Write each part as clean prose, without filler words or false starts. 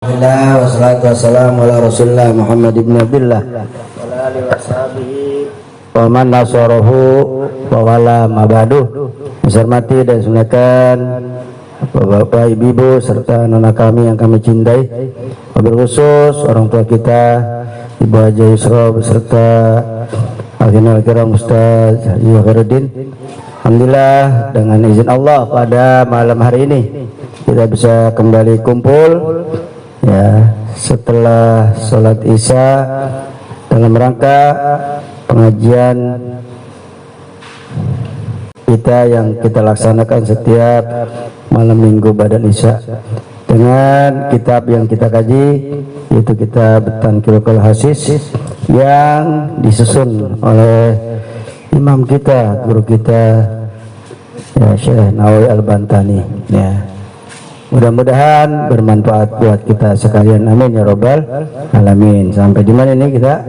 Alhamdulillah wassalatu wassalamu ala Rasulillah Muhammad ibn Abdullah wa alihi washabihi wa man nasarahu wa wala mabadu. Hormati dan sunahkan Bapak, Ibu, serta anak kami yang kami cintai, wabil khusus orang tua kita Ibu Haji Yusra beserta Al-Kiram Ustaz Yuharuddin. Alhamdulillah dengan izin Allah pada malam hari ini kita bisa kembali kumpul ya setelah sholat isya dalam rangka pengajian kita yang kita laksanakan setiap malam minggu badan isya dengan kitab yang kita kaji, yaitu kitab Tanqihul Hasis yang disusun oleh imam kita, guru kita ya Syekh Nawawi Al-Bantani ya. Mudah-mudahan bermanfaat buat kita sekalian, amin ya robbal alamin. Sampai di mana ini kita?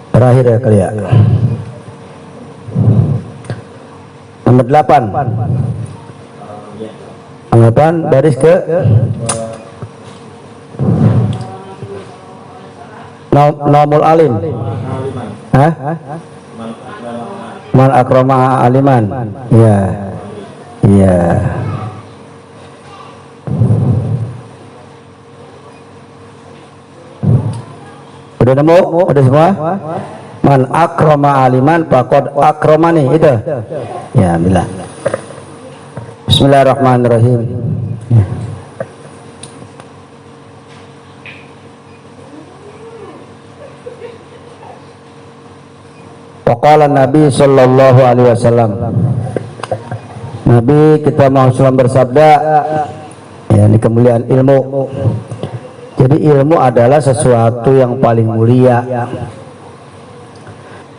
Terakhir ya kali ya. Nomor 8. Nomor 8 baris ke Nomul alim. Hah? Man akrama aliman. Ya. Iya. Udah nemu? Udah semua? Man akrama aliman faqad akramani, itu. Ya, alhamdulillah. Bismillahirrahmanirrahim. Ya. Waqala Nabi sallallahu alaihi wasallam. Nabi kita Muhammad bersabda, ya ini kemuliaan ilmu. Jadi ilmu adalah sesuatu yang paling mulia.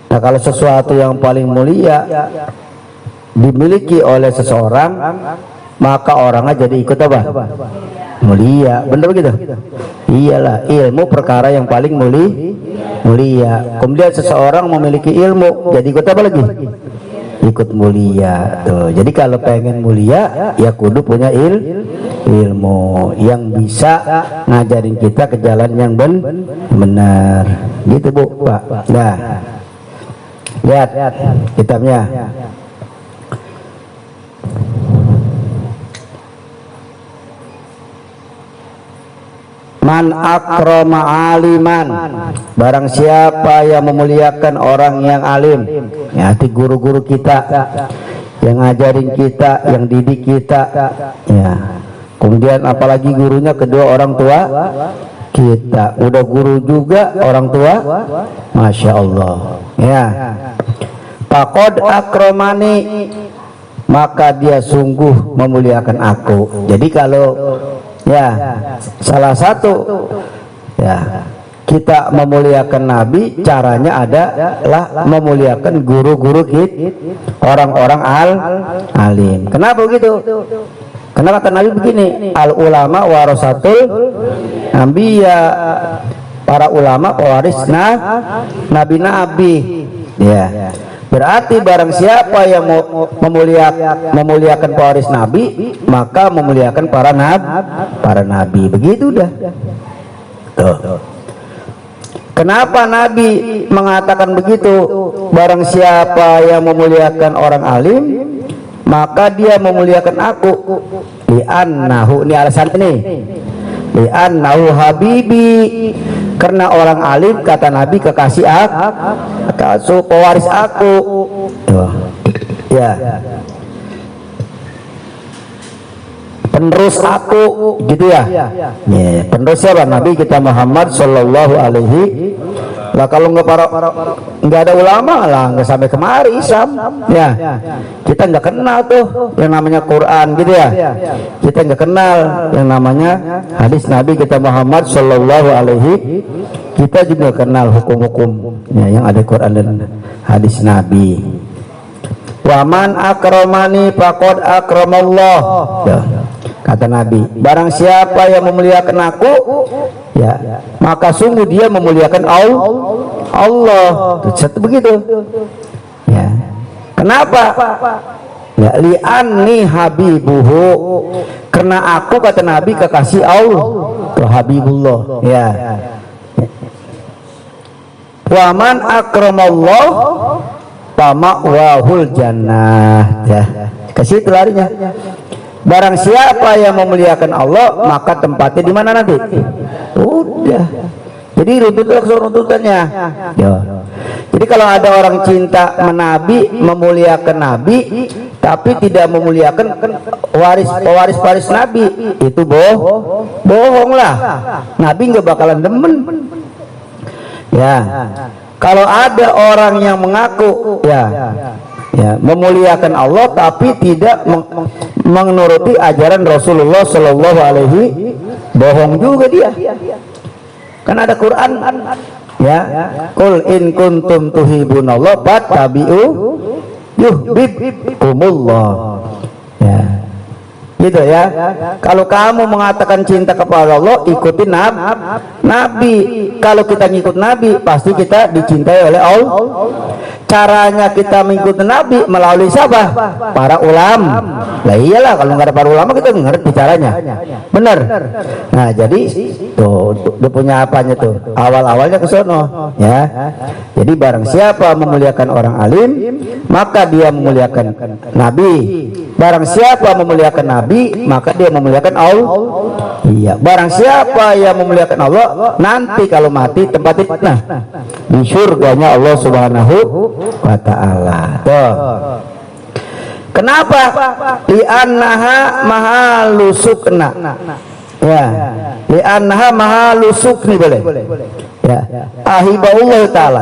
Nah kalau sesuatu yang paling mulia dimiliki oleh seseorang, maka orangnya jadi ikut apa? Mulia, bener begitu? Iyalah, ilmu perkara yang paling mulia. Kemudian seseorang memiliki ilmu, jadi ikut apa lagi? Ikut mulia tuh. Jadi kalau pengen mulia ya kudu punya ilmu yang bisa ngajarin kita ke jalan yang benar gitu Bu Pak. Nah lihat kitabnya. Man akrama aliman, barang siapa yang memuliakan orang yang alim, ya arti guru-guru kita yang ngajarin kita, yang didik kita ya. Kemudian apalagi gurunya kedua orang tua kita, udah guru juga orang tua, Masya Allah ya. Faqad akramani, maka dia sungguh memuliakan aku. Jadi kalau ya salah satu ya kita memuliakan Nabi, caranya adalah memuliakan guru-guru kita, orang-orang alim. Kenapa begitu? Karena kata Nabi begini, al ulama warasatul anbiya, para ulama pewaris nabi-nabi ya. Berarti barang siapa yang memuliakan pewaris Nabi, maka memuliakan para nabi. Begitu dah. Tuh. Kenapa Nabi mengatakan begitu? Barang siapa yang memuliakan orang alim, maka dia memuliakan aku. Li'annahu, ini alasan ini. Li'annahu habibi, karena orang alim kata Nabi kekasih aku, pewaris aku. Tuh. Ya. Penerus aku gitu ya. Ya, penerus siapa? Nabi kita Muhammad sallallahu alaihi. Lah kalau nggak ada ulama lah nggak sampai kemari Islam ya. Kita nggak kenal tuh yang namanya Quran gitu ya. Kita nggak kenal yang namanya hadis Nabi kita Muhammad sallallahu alaihi. Kita juga kenal hukum-hukum ya, yang ada Quran dan hadis Nabi. Waman akramani faqad akramallah ya. Kata Nabi, barang siapa yang memuliakan aku ya, maka sungguh dia memuliakan Allah. Begitu ya. Kenapa? Ya, li'anni habibuhu, karena aku kata Nabi kekasih Allah, tuh Habibullah. Ya. Wa man akramallah fama'wahul jannah. Ya. Ke situ larinya. Barang siapa yang memuliakan Allah, maka tempatnya di mana nanti? Udah. Jadi runtutannya. Ya. Jadi kalau ada orang cinta menabi, memuliakan Nabi, tapi tidak memuliakan pewaris Nabi, itu bohong lah. Nabi nggak bakalan demen. Ya. Kalau ada orang yang mengaku memuliakan Allah tapi tidak menuruti ajaran Rasulullah Shallallahu Alaihi, bohong juga dia. Kan ada Quran, ya, qul in kuntum tuhibbunallah fattabi'u yuhibbukumullah. Ya. Gitu ya. Kalau kamu mengatakan cinta kepada Allah, ikuti Nabi. Kalau kita ngikut Nabi, pasti kita dicintai oleh Allah. Caranya kita mengikuti Nabi melalui siapa? Para ulama. Lah iyalah, kalau nggak ada para ulama kita ngerti caranya. Benar. Nah, jadi tuh dia punya apanya tuh? Awal-awalnya ke sono, ya. Jadi barang siapa memuliakan orang alim, maka dia memuliakan Nabi. Barang siapa memuliakan Nabi, maka dia memuliakan Allah. Iya, barang siapa yang memuliakan Allah, nanti kalau mati tempatnya di surganya Allah Subhanahu wa ta'ala. Tuh. Kenapa? Li'annaha mahalusukna. Ya, li'annaha mahalusukni boleh. Ya, ahibaullah ta'ala.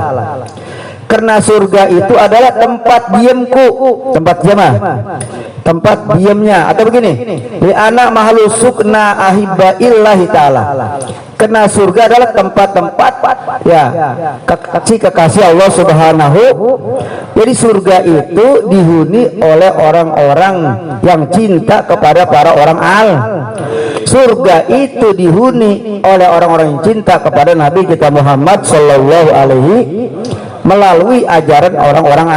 Karena surga itu adalah tempat diamku, tempat diamah, tempat diamnya. Atau begini, li'anna mahalusukna ahibaillahi ta'ala. Karena surga adalah tempat-tempat kekasih Allah Subhanahu. Jadi surga itu dihuni oleh orang-orang yang cinta kepada para orang surga itu dihuni oleh orang-orang yang cinta kepada Nabi kita Muhammad Sallallahu Alaihi, melalui ajaran orang-orang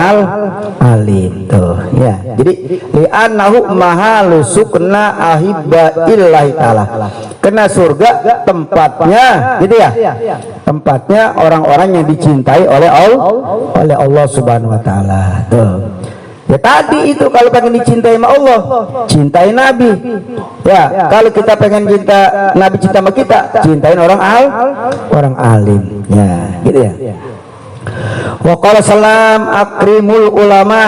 alim tuh ya. Jadi li'annahu mahalu sukna ahibba illahi ta'ala. Karena surga tempatnya gitu ya. Tempatnya orang-orang yang dicintai oleh Allah Subhanahu wa taala. Tuh. Ya tadi itu kalau pengen dicintai sama Allah, cintai Nabi. Ya, kalau kita pengen cinta Nabi cinta sama kita, cintain orang alim. Ya, gitu ya. Wa qala salam akrimul ulama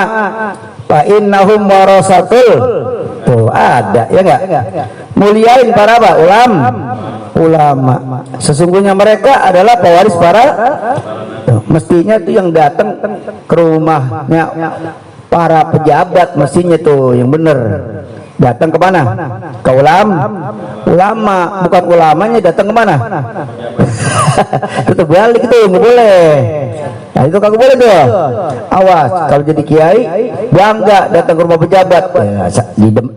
fa innahum warasatul. Tuh ada ya enggak? Muliain para apa? Ulama. Sesungguhnya mereka adalah pewaris para mestinya itu yang datang ke rumahnya para pejabat, mestinya tuh yang bener datang ke mana? Ke ulama, bukan ulamanya datang ke mana? Itu balik itu nggak boleh. Nah itu kagak boleh tuh. Awas kalau jadi kiai bangga datang ke rumah pejabat,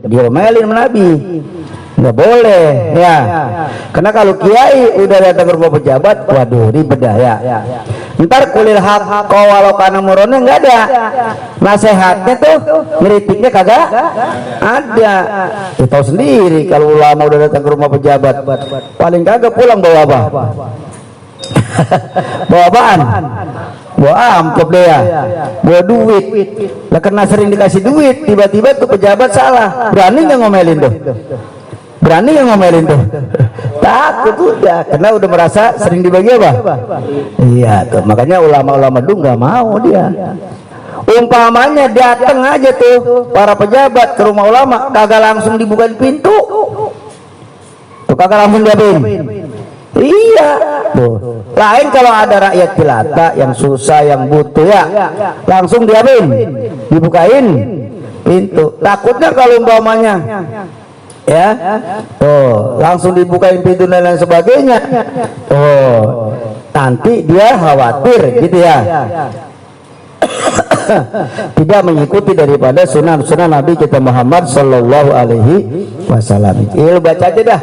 diomelin sama Nabi. Nggak boleh ya. Karena kalau kiai udah datang ke rumah pejabat, waduh ribet dah ya. Ntar kulil haq walau kana murone nggak ada. Nasehatnya tuh ngeritiknya kagak ada. Kita tahu sendiri kalau ulama udah datang ke rumah pejabat, paling kagak pulang bawa apa? Bawa apaan? Bawa amplop deh ya, bawa duit. Lah karena sering dikasih duit, tiba-tiba tuh pejabat salah, berani nggak ngomelin tuh? Berani nggak ngomelin tuh? Takut udah, karena udah merasa sering dibagi apa? Iya tuh, makanya ulama-ulama dulu nggak mau dia. Umpamanya datang aja tuh para pejabat ke rumah ulama, kagak langsung dibukain pintu, tuh kagak langsung diapain? Iya tuh. Lain kalau ada rakyat jelata yang susah, yang butuh ya, langsung diapain? Dibukain pintu. Takutnya kalau umpamanya ya, oh langsung dibukain pintu dan lain sebagainya, oh nanti dia khawatir gitu ya. tidak mengikuti daripada sunnah-sunnah Nabi kita Muhammad sallallahu alaihi wasallam. Lu baca aja dah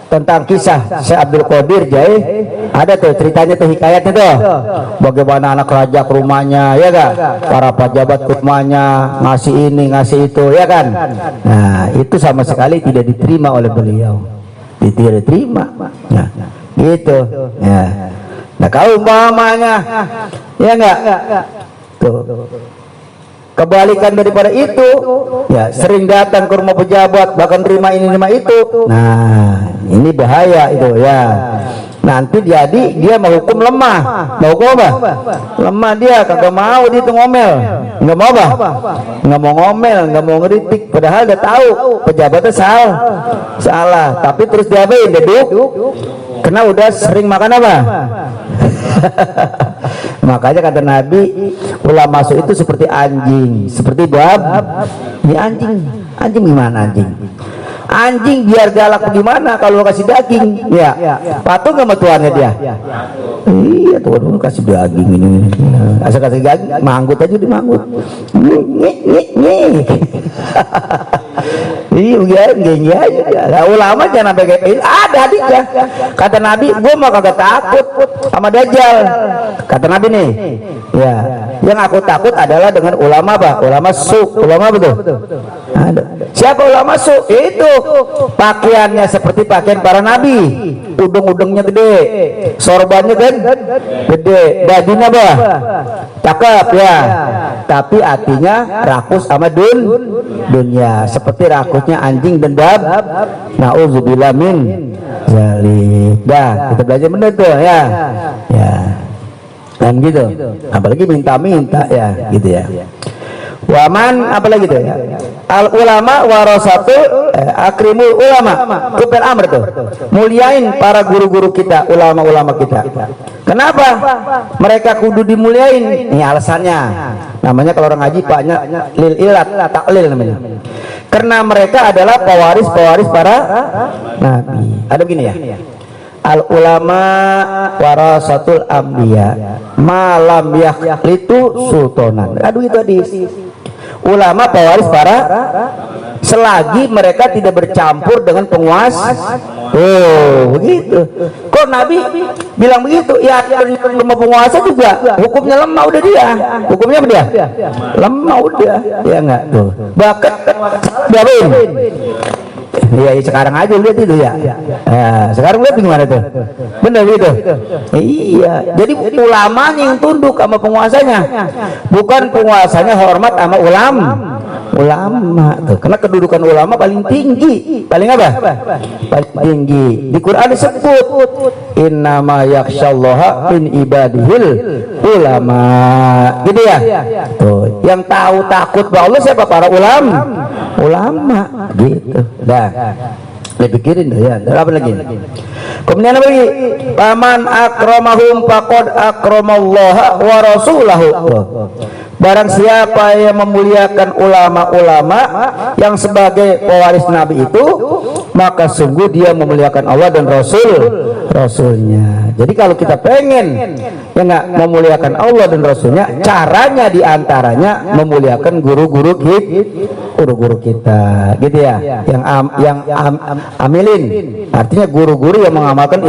tentang kisah Syekh Abdul Qadir Jai, ada tuh ceritanya tuh, hikayatnya tuh, bagaimana anak raja ke rumahnya, ya kan, para pejabat ke rumahnya, ngasih ini ngasih itu, ya kan. Nah itu sama sekali tidak diterima oleh beliau, tidak diterima. Nah gitu ya. Nah kalau umpamanya ya enggak tuh kebalikan daripada itu, ya sering datang ke rumah pejabat, bahkan terima ini terima itu. Nah ini bahaya itu ya. Nanti jadi dia mau hukum lemah, mau hukum apa? Lemah, dia kagak mau, dia itu ngomel, nggak mau apa? Nggak mau ngomel, nggak mau ngeritik, padahal udah tahu pejabatnya salah, tapi terus diapain? Duduk, karena udah sering makan apa? Makanya kata Nabi, ulama masuk itu seperti anjing, seperti bab. Ini anjing gimana anjing? Anjing biar galak bagaimana kalau kasih daging, ya patuh nggak sama tuannya dia? Iya tuan kasih daging ini, asal kasih daging, manggut aja dia manggut. Iya aja. Ulama jangan sampai kayak ada hadisnya. Kata Nabi, gue mah kagak takut sama Dajjal. Kata Nabi nih, ya yang aku takut adalah dengan ulama apa? Ulama su, ulama betul. Siapa ulama su? Itu pakaiannya seperti pakaian para nabi, udung-udungnya gede, sorbannya kan gede, bajunya apa? Cakep ya, tapi hatinya rakus sama dunia, seperti rakusnya anjing dan bab. Nauzubillah min zalik. Dah kita belajar bener tuh ya, dan gitu. Apalagi minta ya, gitu ya. Waman apalagi tuh ya, al ulama warasatul akrimul ulama, kupel amr tuh, muliain para guru-guru kita, ulama-ulama kita. Kenapa mereka kudu dimuliain? Ini alasannya, namanya kalau orang ngaji paknya lil ilat taklil namanya, karena mereka adalah pewaris para nabi. Ada begini ya, al ulama warasatul anbiya malam yakhlitu sultanan. Aduh itu hadis. Ulama pewaris para, selagi mereka tidak bercampur dengan penguasa. Oh begitu. Kok Nabi bilang begitu? Ya lemah penguasa juga hukumnya lemah udah dia. Hukumnya apa dia? Lemah udah. Ya enggak tuh. Bahkan diapain? Iya sekarang aja lihat itu ya. Sekarang lihat gimana tuh? Bener gitu. Iya. Jadi ulamanya yang tunduk sama penguasanya, bukan penguasanya hormat sama ulama tuh. Karena kedudukan ulama paling tinggi, paling apa? Paling tinggi. Di Quran disebut innama yakhsyallaha min ibadihil ulama. Gitu ya. Tuh, yang tahu takut bahwa Allah siapa? Para ulama gitu. Dah. Dipikirin dah ya. Apa lagi? Kemudian apa lagi? Paman akramahum faqad akramallaha wa rasulahu. Barang siapa yang memuliakan ulama-ulama yang sebagai pewaris Nabi itu, maka sungguh dia memuliakan Allah dan Rasulnya. Jadi kalau kita pengen ya nggak memuliakan Allah dan Rasulnya, caranya diantaranya memuliakan guru-guru kita, gitu ya. Yang amilin, artinya guru-guru yang mengamalkan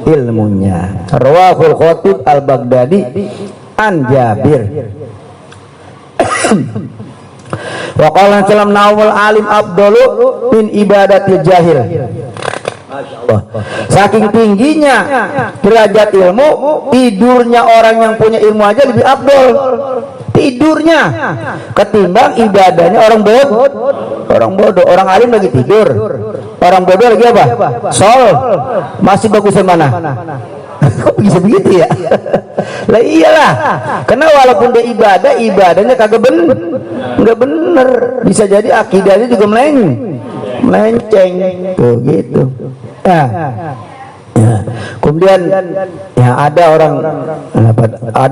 ilmunya. Rawahul Khatib al-Baghdadi an Jabir. Wa qala salam nawal alim abdulu min ibadatil jahil. Saking tingginya derajat ilmu, tidurnya orang yang punya ilmu aja lebih abdul tidurnya ketimbang ibadahnya orang bodoh. Orang alim lagi tidur, orang bodoh lagi apa? Masih bagusan mana? Kok bisa begitu ya? Lah iyalah, karena walaupun dia ibadahnya kagak nggak bener, bisa jadi akidahnya juga melenceng tuh gitu. Ya. Kemudian ya ada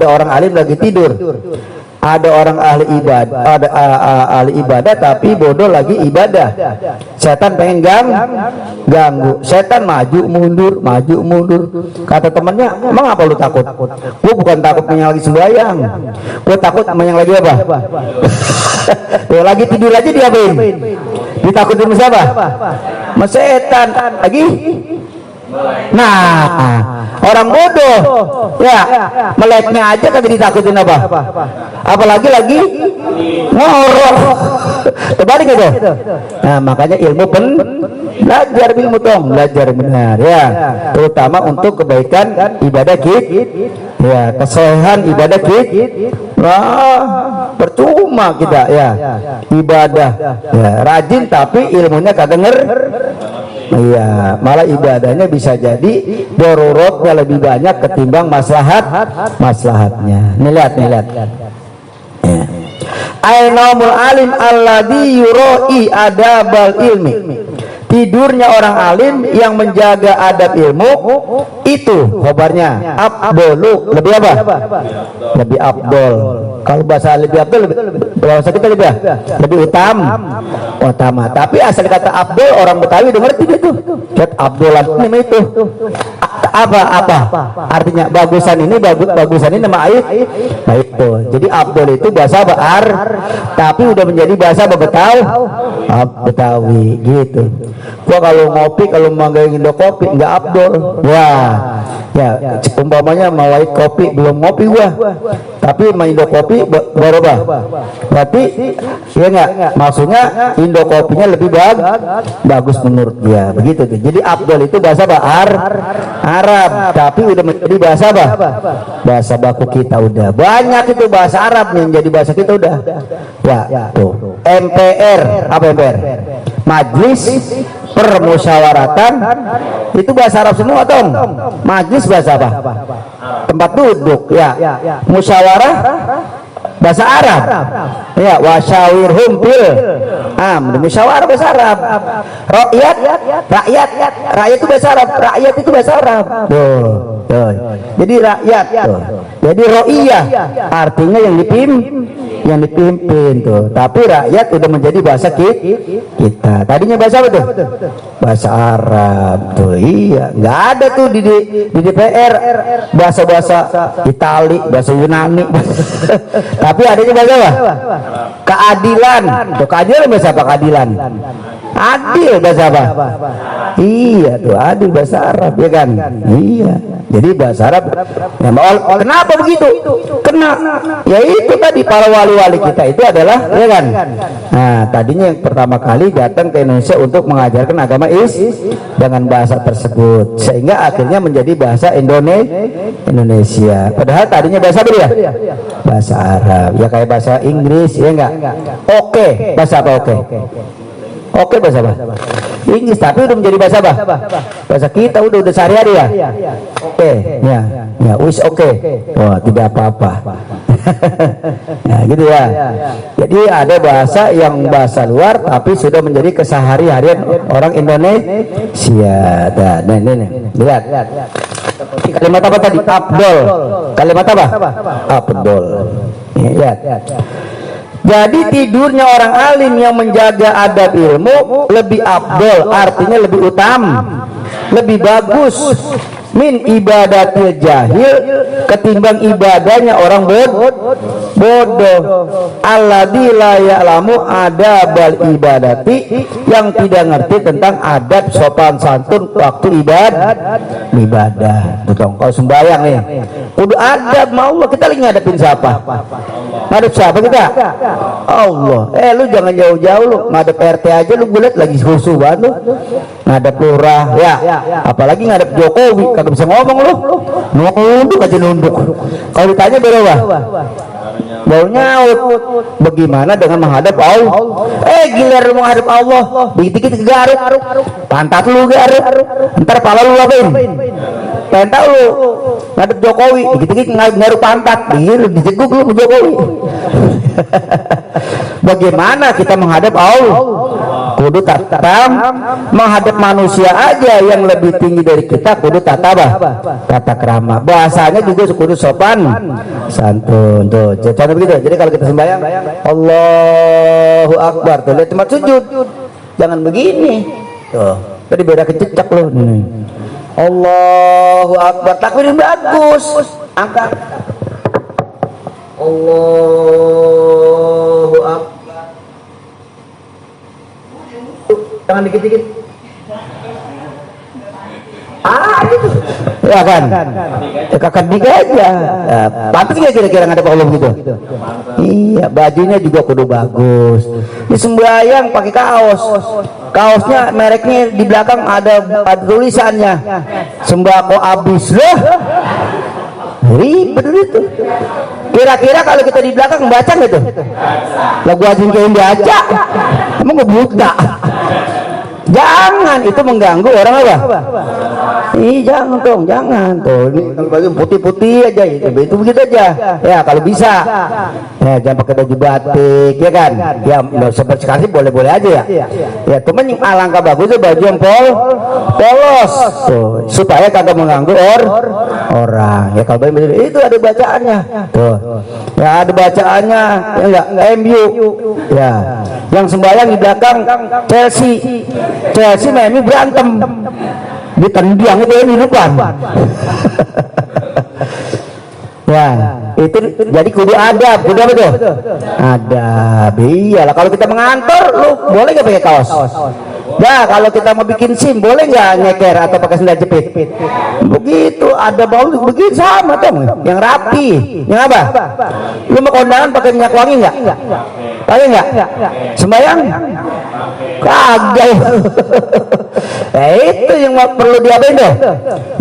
orang alim lagi tidur, Ada orang ahli ibadah, ada ahli ibadah tapi bodoh lagi ibadah. Setan pengen ganggu. Setan maju mundur. Kata temannya, emang apa lu takut? Gua bukan takut sama yang lagi sembahyang. Gua takut sama yang lagi apa? Lagi tidur aja diapain? Ditakutin sama siapa? Sama setan. Lagi? Nah, orang bodoh ya meleknya aja kan ditakutin apa? Apalagi lagi ngorok. Terbalik gitu. Nah, makanya ilmu belajar ilmu dong, belajar benar ya, terutama untuk kebaikan ibadah kita ya, kesolehan ibadah kita. Wah, percuma kita ya ibadah ya rajin tapi ilmunya kagak iya, malah ibadahnya bisa jadi dororotnya lebih banyak ketimbang maslahatnya. Nih lihat ya. Ainamul alim alladhi yuroi adabal ilmi. Tidurnya orang alim yang menjaga adab ilmu itu khobarnya abdolu, lebih apa? Lebih abdol. Kalau bahasa lebih abdol, bahasa kita lebih utama. Tapi asal kata abdol orang Betawi udah ngerti gitu. Lihat abdolan ini itu apa artinya bagusan ini nama air baik tuh. Jadi abdol itu bahasa Baar tapi udah menjadi bahasa Betawi gitu. Gua kalau ngopi, kalau manggil Indo kopi nggak abdol. Wah, ya umpamanya mau white kopi belum ngopi gua, tapi main Indo kopi baru berarti ya nggak, maksudnya Indo kopinya lebih bagus menurut dia begitu tuh. Jadi abdol itu bahasa Arab tapi udah menjadi bahasa baku kita, udah banyak itu bahasa Arab yang jadi bahasa kita udah ya tuh. MPR apa MPR? Majlis Permusyawaratan itu bahasa Arab semua dong. Majlis bahasa apa? Tempat duduk ya. Musyawarah bahasa Arab ya. Wasyawirhum fil amr, musyawarah bahasa Arab. Rakyat itu bahasa Arab. Rakyat itu bahasa Arab. Jadi rakyat tuh. Jadi ro'iyah artinya yang dipimpin tuh. Tapi rakyat udah menjadi bahasa kita. Tadinya bahasa apa tuh? Bahasa Arab tuh. Iya, nggak ada tuh di DPR bahasa Itali, bahasa Yunani. Tapi adanya bahasa apa? Keadilan. Tuh keadilan bahasa apa? Keadilan. Adil bahasa apa? Iya tuh, adil bahasa Arab ya kan? Iya. Jadi bahasa Arab. Ya, kenapa begitu? Ya itu tadi para wali-wali kita itu adalah ya kan? Nah, tadinya yang pertama kali datang ke Indonesia untuk mengajarkan agama dengan bahasa tersebut, sehingga akhirnya menjadi bahasa Indonesia. Padahal tadinya bahasa apa ya? Bahasa Arab. Ya kayak bahasa Inggris ya enggak? Oke, bahasa apa oke? Oke bahasa apa? Inggris, tapi udah menjadi bahasa apa? Bahasa kita udah sehari-hari ya. Oke, ya, wis oke. Wah, tidak apa-apa. Nah, gitu ya. Jadi ada bahasa yang bahasa luar tapi sudah menjadi kesehari-harian orang Indonesia. Nah, ini. Lihat. Kalimat apa tadi? Abdol. Kalimat apa? Abdol. Lihat. Jadi tidurnya orang alim yang menjaga adab ilmu lebih abdol, artinya lebih utama, lebih bagus min ibadatil jahil ketimbang ibadahnya orang bodoh alladzi la ya'lamu adabal ibadati, yang tidak ngerti tentang adab sopan santun waktu ibadah. Betul. Kalau sembahyang nih udah adab mau Allah, kita lagi ngadepin siapa? Ngadep siapa kita? Allah. Lu jangan jauh-jauh lu, ngadep RT aja lu bulat lagi khusyuk banget lu. Ngadep lurah ya, apalagi ngadep Jokowi kagak bisa ngomong lu. Nunduk aja nunduk. Kalau ditanya berapa? Bau nyaut. Bagaimana dengan menghadap Allah? Giliran menghadap Allah, dikit-dikit garuk. Pantat lu garuk. Ntar pala lu apain? Pengen tahu lu ngadep Jokowi, dikit-dikit garuk pantat. Lu dijeguk lu ke Jokowi. Bagaimana kita menghadap Allah? kudu tatam menghadap manusia aja yang lebih tinggi dari kita kudu tata krama. Bahasanya juga kudu sopan santun. Tuh contoh begitu. Jadi kalau kita sembahyang Allahu Akbar, tuh lihat tempat sujud jangan begini tuh, tadi beda kececak loh. Allahu Akbar, takbir bagus, angkat Allahu Akbar, jangan dikit-dikit. Gitu. Ya kan? Kakak aja. Ya, pantas nggak kira-kira ngadep Allah gitu? Iya, bajunya juga kudu bagus. Di sembahyang pakai kaos. Kaosnya mereknya di belakang ada tulisannya. Sembako habis loh. Ribet itu. Kira-kira kalau kita di belakang baca nggak tuh? Lagu Azim kayak baca. Emang nggak buta? Jangan, itu mengganggu orang apa? Jangan dong, jangan tuh. Ini baju putih-putih aja, itu begitu aja. Ya kalau bisa, ya jangan pakai baju batik, ya kan? Ya seperti sekali boleh-boleh aja ya. Ya teman yang alangkah bagusnya baju yang polos, tuh, supaya kagak mengganggu orang. Ya kalau begitu itu ada bacaannya, tuh. Ya ada bacaannya, ya enggak MU, ya. Yang sembahyang di belakang Chelsea Miami berantem ditendang itu di depan. Ya itu jadi kudu adab, kudu apa tuh? Adab. Iyalah kalau kita mengantor lu boleh nggak pakai kaos? Nah kalau kita mau bikin SIM boleh nggak nyeker atau pakai sendal jepit? Begitu ada bau begitu sama dong, yang rapi, yang apa? Lu mau kondangan pakai minyak wangi nggak? Pakai nggak? Sembayang? Kagak. Nah, itu yang perlu diapain tuh?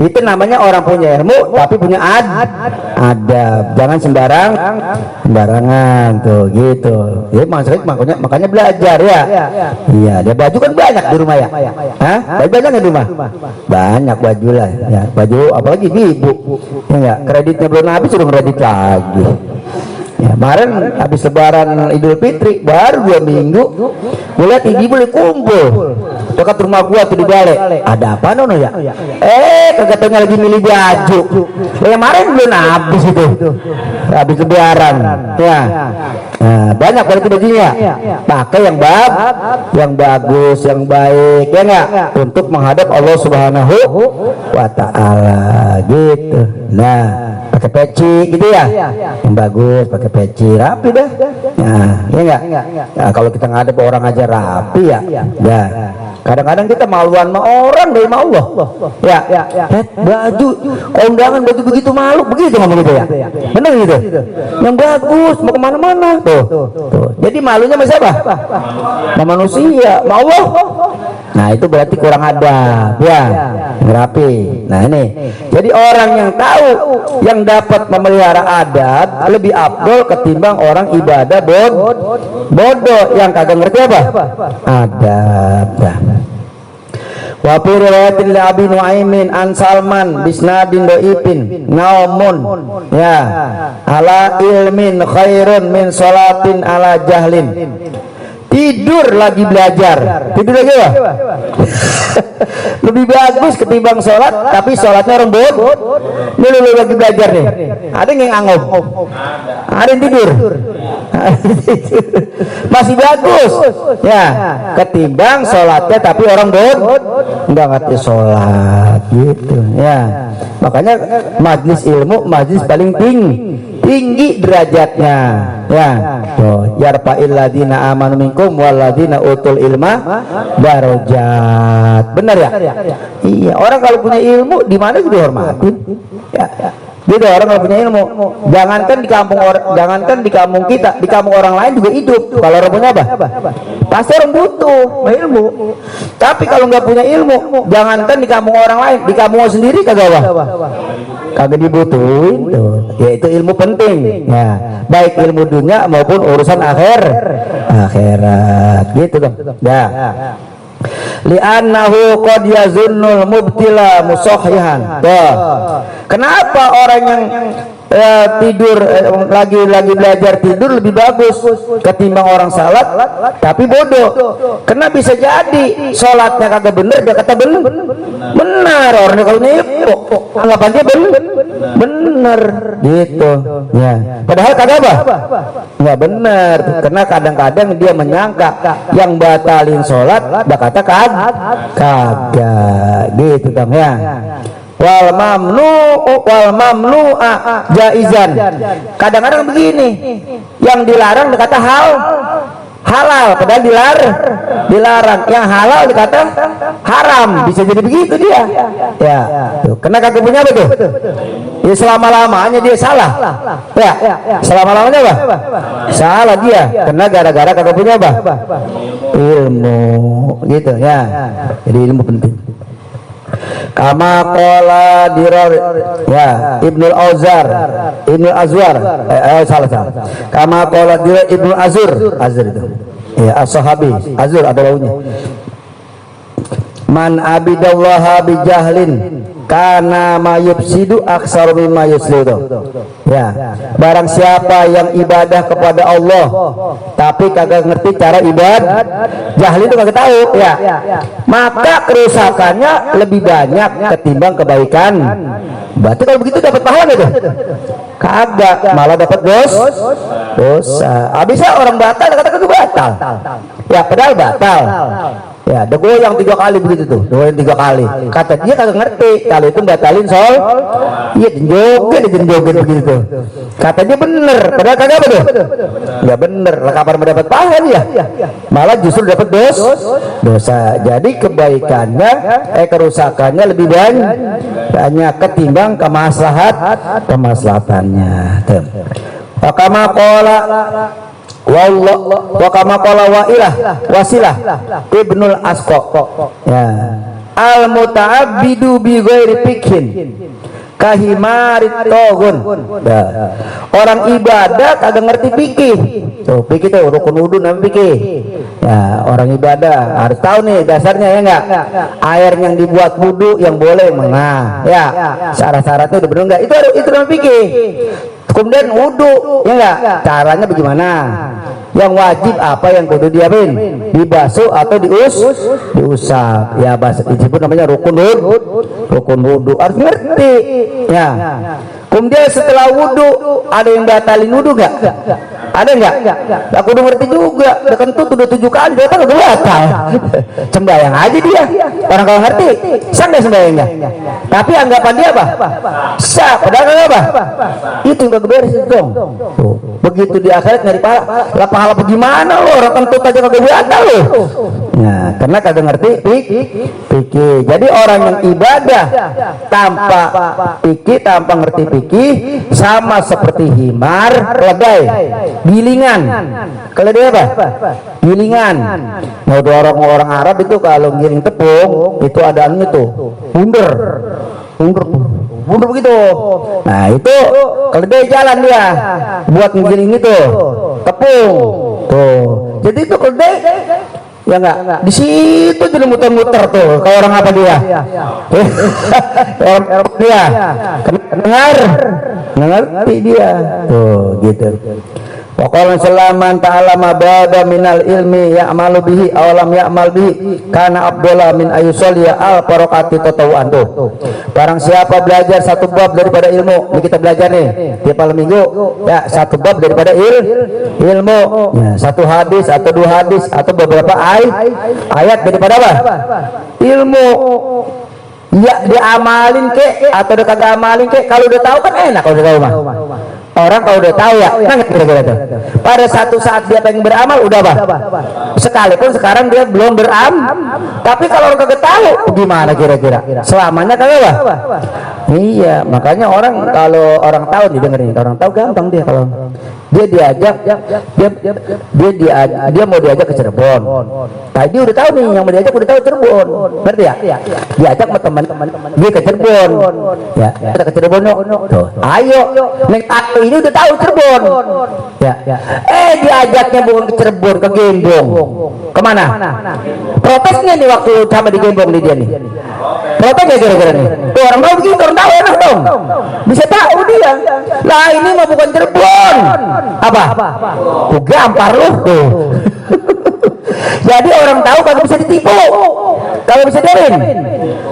Itu namanya orang punya ilmu tapi punya adab. Jangan sembarangan tuh gitu. Ya makanya belajar ya. Iya, dia baju kan banyak di rumah ya. Hah? Baju banyak di rumah? Banyak baju lah. Ya, baju apalagi ibu. Ya, kreditnya belum habis sudah kredit lagi. Ya, kemarin habis lebaran Idul Fitri baru 2 minggu boleh tinggi boleh kumpul dekat rumah gua tuh di Bale. Ada apa nono ya? Kagak tahu lagi milih baju. Yang kemarin belum habis itu. Habis lebaran. Ya. Nah, banyak berarti bajunya. Pakai yang bagus, yang baik ya enggak? Untuk menghadap Allah Subhanahu wa taala gitu. Nah, pakai peci gitu ya. Yang bagus pakai peci rapi dah. Nah, ya enggak? Nah, kalau kita ngadep orang aja rapi ya. Ya. Kadang-kadang kita maluan sama orang dari Allah. Ya. Baju kondangan baju begitu malu, begitu ngomong gitu ya. Benar gitu. Yang bagus mau kemana-mana tuh. Jadi malunya sama siapa? Sama manusia, sama Allah. Nah itu berarti kurang adab ya, rapi. Nah ini, jadi orang yang tahu, yang dapat memelihara adab lebih afdol ketimbang orang ibadah bodoh yang kagak ngerti apa? Adab. Wa fi riwayatin li Abi Nuaimin an Salman bisnadin dhaifin naumun ya ala ilmin khairun min salatin ala jahlin. Tidur lagi belajar, tidur lagi apa? Lebih bagus ketimbang sholat, tapi sholatnya orang bodoh. Ini lu lagi belajar nih, ada yang angop, ada yang tidur, masih bagus, ya ketimbang sholatnya tapi orang bodoh, nggak ngerti sholat, gitu, ya. Makanya majlis ilmu, majlis paling tinggi derajatnya ya. Yarfa'il ladina amanu minkum wal ladina utul ilma darajat. Benar ya? Iya, orang kalau punya ilmu di mana juga dihormatin. Ya. Gitu orang kalau punya ilmu. Jangankan di kampung kita, di kampung orang lain juga hidup. Kalau orang punya apa? Pasti orang butuh ilmu. Tapi kalau nggak punya ilmu, jangankan di kampung orang lain, di kampung sendiri kagak apa? Kagak dibutuhin tuh. Ya itu ilmu penting. Ya, baik ilmu dunia maupun urusan akhirat. Gitu dong. Ya. Li'annahu qad yazunnul mubtila musahhihan. Kenapa orang yang tidur lagi belajar tidur lebih bagus ketimbang orang salat tapi bodoh. Karena bisa jadi sholatnya kagak bener, dia kata benar. Orangnya kalau nipu anggapan dia bener gitu ya, padahal kagak nggak bener. Karena kadang-kadang dia menyangka yang batalin sholat dia kata kagak gitu kan ya. Wal mamnu'a jaizan. Kadang-kadang begini, yang dilarang dikata halal, padahal dilarang. Yang halal dikata haram, bisa jadi begitu dia. Ya, tuh. Karena kagak punya apa tuh? Ya selama-lamanya dia salah. Ya, selama-lamanya apa? Salah dia. Karena gara-gara kagak punya apa? Ilmu, gitu ya. Jadi ilmu penting. Kama qala dirar ya Ibnul Azwar salah. Kama qala dirar Ibnul Azur itu ya as-sahabi. Azur ada baunya. Man abidallaha bijahlin kana mayufsidu aksar mimma yuslidu. Ya, barang siapa yang ibadah kepada Allah tapi kagak ngerti cara ibadah, jahil itu kagak tahu ya, maka kerusakannya lebih banyak ketimbang kebaikan. Berarti kalau begitu dapat pahala itu? Kagak, malah dapat dosa. Bisa orang batal kata kagak batal. Ya padahal batal. Ya, ada goyang 3 kali begitu tuh, goyang 3 kali. Kata dia kagak ngerti kalau itu batalin sol. Iya, joget begitu. Kata dia bener, padahal kagak apa tuh? Enggak bener, lah kapan mendapat pahala ya? Malah justru dapat dosa. Jadi kebaikannya kerusakannya lebih banyak ketimbang kemaslahatannya. Tuh. Kama qala wa kama qala wasilah Ibnul Asqa ya, al muta'abbidu bi ghairi fikhin kahimarit togun. Nah, orang ibadah kagak ngerti fikih. Tuh, fikih tuh rukun wudu namanya fikih. Ya, orang ibadah harus tahu nih dasarnya ya enggak? Air yang dibuat wudu yang boleh ya. Syarat-syaratnya udah benar enggak? Itu namanya fikih. Kemudian wudu, ya enggak? Caranya bagaimana? Yang wajib apa yang kudu diapain? Dibasuh atau diusap. Ya, bahasa disebut namanya rukun wudu. Harus ngerti. Ya. Kemudian setelah wudu ada yang batalin wudu enggak? Ada enggak? Aku udah ngerti juga. Udah kentut udah 7 kali, dia kan udah batal. Sembahyang aja dia. Orang kalau ngerti, sah enggak sembahyangnya? Tapi anggapan dia apa? Sah, padahal apa? Itu enggak beres itu dong. Tuh. Begitu di akhirat nyari pahala bagaimana lo? Orang kentut aja kagak batal lo. Nah, karena kagak ngerti fikih. Jadi orang yang ibadah tanpa fikih, tanpa ngerti fikih sama seperti himar keledai. Gilingan. Keledai apa? Gilingan. Nah, orang Arab itu kalau ngiring tepung itu ada anunya tuh, bunder begitu. Nah, itu keledai jalan dia buat ngiring itu tepung. Tuh. Jadi itu keledai ya enggak di situ jadi muter-muter tuh. Kalau orang apa dia? Orang dia. Ngerti dia. Tuh, gitu. Wa qala salaman ta'ala mabada minal ilmi ya'malu bihi aw lam ya'mal bihi kana afdala min ayyusalliya al faraqati tatawuan. Tuh. Barang siapa belajar satu bab daripada ilmu, ini kita belajar nih tiap malam minggu ya, satu bab daripada ilmu ya, satu hadis atau 2 hadis atau beberapa ayat daripada apa? Ilmu. Ya diamalin atau udah kagak amalin kalau udah tahu kan enak kalau udah tahu mah. Orang kalau udah tahu ya, kira-kira tuh. Pada satu saat dia pengen beramal udah apa? Sekalipun sekarang dia belum beramal. Tapi kalau orang kagak tahu gimana kira-kira? Selamanya kagak apa? Iya, makanya orang kalau orang tahu didengerin, orang tahu gampang dia kalau dia diajak dia mau diajak ke Cirebon. Tadi udah tahu nih yang mau diajak udah tahu Cirebon. Ngerti ya? Diajak sama teman-teman dia ke Cirebon. Ya, kita ke Cirebon yuk. Tuh. Ayo, naik taksi ini udah tahu Cirebon. Ya. Diajaknya bukan ke Cirebon, ke Gembong. Kemana? Protesnya nih waktu sama di Gembong nih dia nih. protes ya kira-kira nih. Tuh, orang tahu begitu, orang tahu enak dong. Bisa tahu dia. Lah ini mah bukan Cirebon. Apa? Tuh gampar lu tuh. Jadi orang tahu kagak bisa ditipu. Kalau bisa diarin.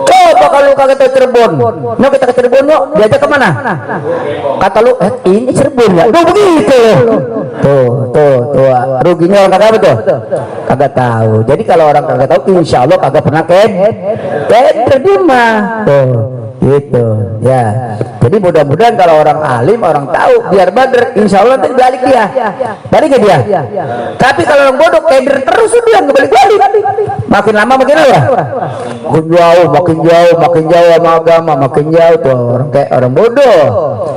Coba kalau kagak tahu Cirebon, mau kita ke Cirebon yuk, diajak kemana? Kata lu, ini Cirebon ya? Tuh begitu. Tuh, ruginya orang kagak betul? Kagak tahu. Jadi kalau orang kagak tahu, insya Allah kagak pernah terima. Tuh, gitu ya. Jadi mudah-mudahan kalau orang alim, orang tahu, biar badr, insya Allah nanti balik dia. Balik ke dia. Tapi kalau orang bodoh, keder terus dia nggak balik-balik. Makin lama makin apa? Makin jauh sama agama, makin jauh tuh orang kayak orang bodoh.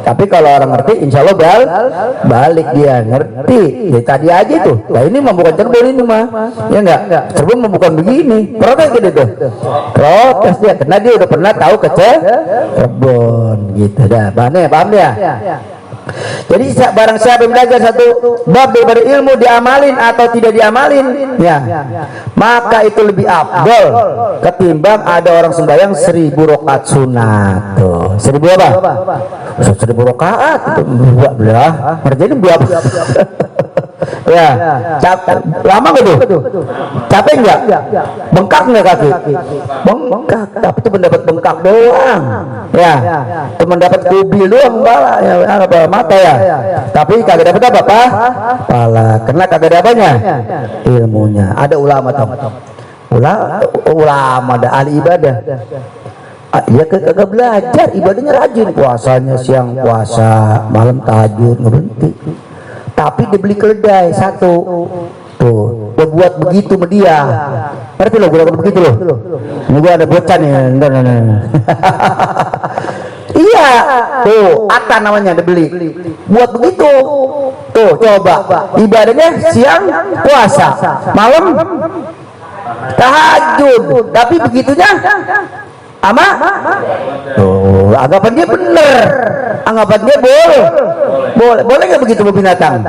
Tapi kalau orang ngerti, insya Allah balik dia ngerti. Ya tadi aja tuh. Nah ini mah bukan Cirebon ini mah, ya enggak? Cirebon mah bukan begini. Protes gitu tuh. Protes dia, karena dia udah pernah tahu ke Cirebon gitu dah. Paham ya? Jadi barang siapa yang belajar satu bab daripada ilmu diamalin atau tidak diamalin, ya, maka itu lebih afdol ketimbang ada orang sembahyang 1000 rakaat sunat. Tuh, 1000 apa? 1000 rakaat itu belah. Ngerjain berapa? Ya, lama gak tuh? Capek nggak? Bengkak nggak kaki? Bengkak, tapi itu mendapat bengkak doang. Ya, itu mendapat kubil doang bala, ya, apa mata ya. Tapi kagak dapat apa pala, karena kagak ada apanya? Ilmunya. Ada ulama tau? Ulama ada ahli ibadah. Ya kagak belajar, ibadahnya rajin, puasanya siang puasa, malam tahajud nggak berhenti. Tapi dibeli keledai satu tuh, dia buat begitu sama dia. Ngerti lo, gue begitu loh. Ini gue ada bocah nih. Iya, tuh Atta namanya dibeli. Buat begitu. Tuh coba, ibadahnya siang puasa, malam tahajud. Tapi begitunya ama tuh anggapan dia bener, anggapan dia boleh nggak begitu binatang?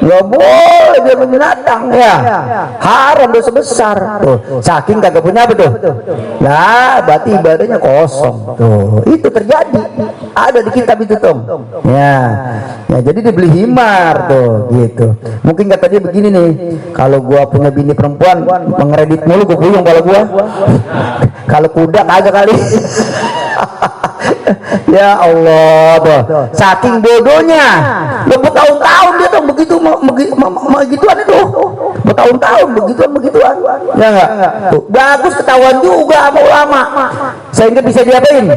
Nggak boleh dia binatang ya, haram dosa besar. Tuh saking kagak punya apa tuh? Nah berarti ibadahnya kosong. Tuh itu terjadi, ada di kitab itu tuh. Ya jadi dibeli himar tuh gitu. Mungkin kata dia begini nih, kalau gua punya bini perempuan mengeredit mulu gua gulung kepala gua. Kalau kuda kagak kali. Ya Allah tuh, saking bodohnya, bertahun-tahun dia tuh begitu begituan itu, bertahun-tahun begituan, ya enggak? Tuh, bagus ketahuan juga sama ulama, sehingga bisa diapain?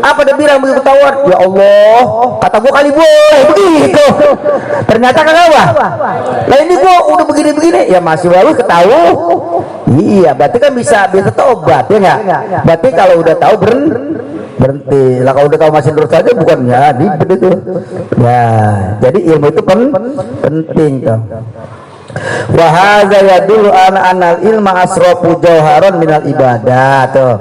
Apa dia bilang begitu ketahuan? Ya Allah, kata gua kali boleh begitu, ternyata kagak apa? Lah ini gua udah begini-begini, ya masih bagus ketahuan. Iya, berarti kan bisa tobat ya enggak? Berarti kalau udah tahu berhenti lah, kalau udah tahu masih terus saja bukannya ribet itu ya. Jadi ilmu itu penting tuh. Wa hadza yadullu anal ilma asrafu jauharon minal ibadah tuh.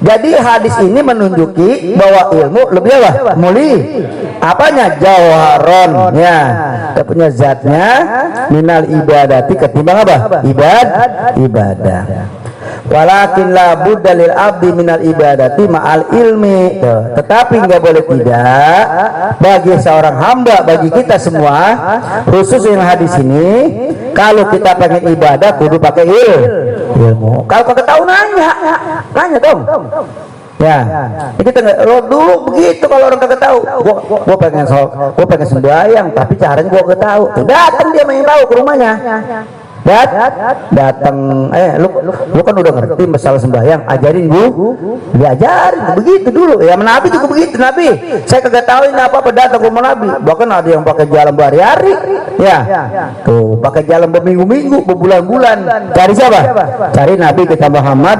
Jadi hadis ini menunjuki bahwa ilmu lebih apa? Muli apanya? Jauharon ya, punya zatnya minal ibadati ketimbang apa? Ibadah. Walakin la budda lil abdi minal ibadati ma'al ilmi. Tetapi enggak boleh tidak bagi seorang hamba, bagi kita semua, khusus yang hadis ini, kalau kita pengen ibadah kudu pakai ilmu. Kalau kagak tahu nanya dong. Ya, kita dulu begitu kalau orang kagak tahu. Gua pengen sembahyang, tapi caranya gua kagak tahu. Datang dia main tahu ke rumahnya. Datang, lu kan udah ngerti masalah sembahyang, ajarin diajarin begitu dulu. Ya Nabi juga begitu, Nabi. Saya kagak tahu ini apa datang ke rumah Nabi. Bahkan ada yang pakai jalan berhari-hari, ya. Tuh, pakai jalan berminggu-minggu, berbulan-bulan. Cari siapa? Cari Nabi kita Muhammad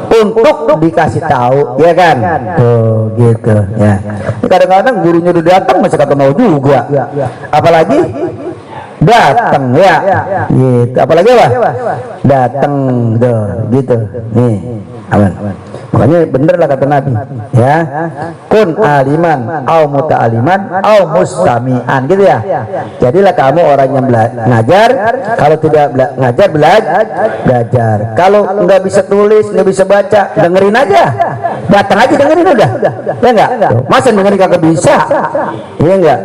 untuk dikasih tahu, ya kan? Tuh, gitu, ya. Kadang-kadang gurunya udah datang masih kagak mau juga. Apalagi datang ya, gitu. Apalagi apa? Datang tuh, gitu. Nih, aman. Makanya bener lah kata Nabi, ya, kun aliman, au muta'aliman, au mustami'an, gitu ya. Jadilah kamu orang yang ngajar, kalau tidak ngajar belajar. Kalau nggak bisa tulis, nggak bisa baca, dengerin aja, datang aja dengerin udah, ya enggak? Masa dengerin kagak bisa, iya enggak?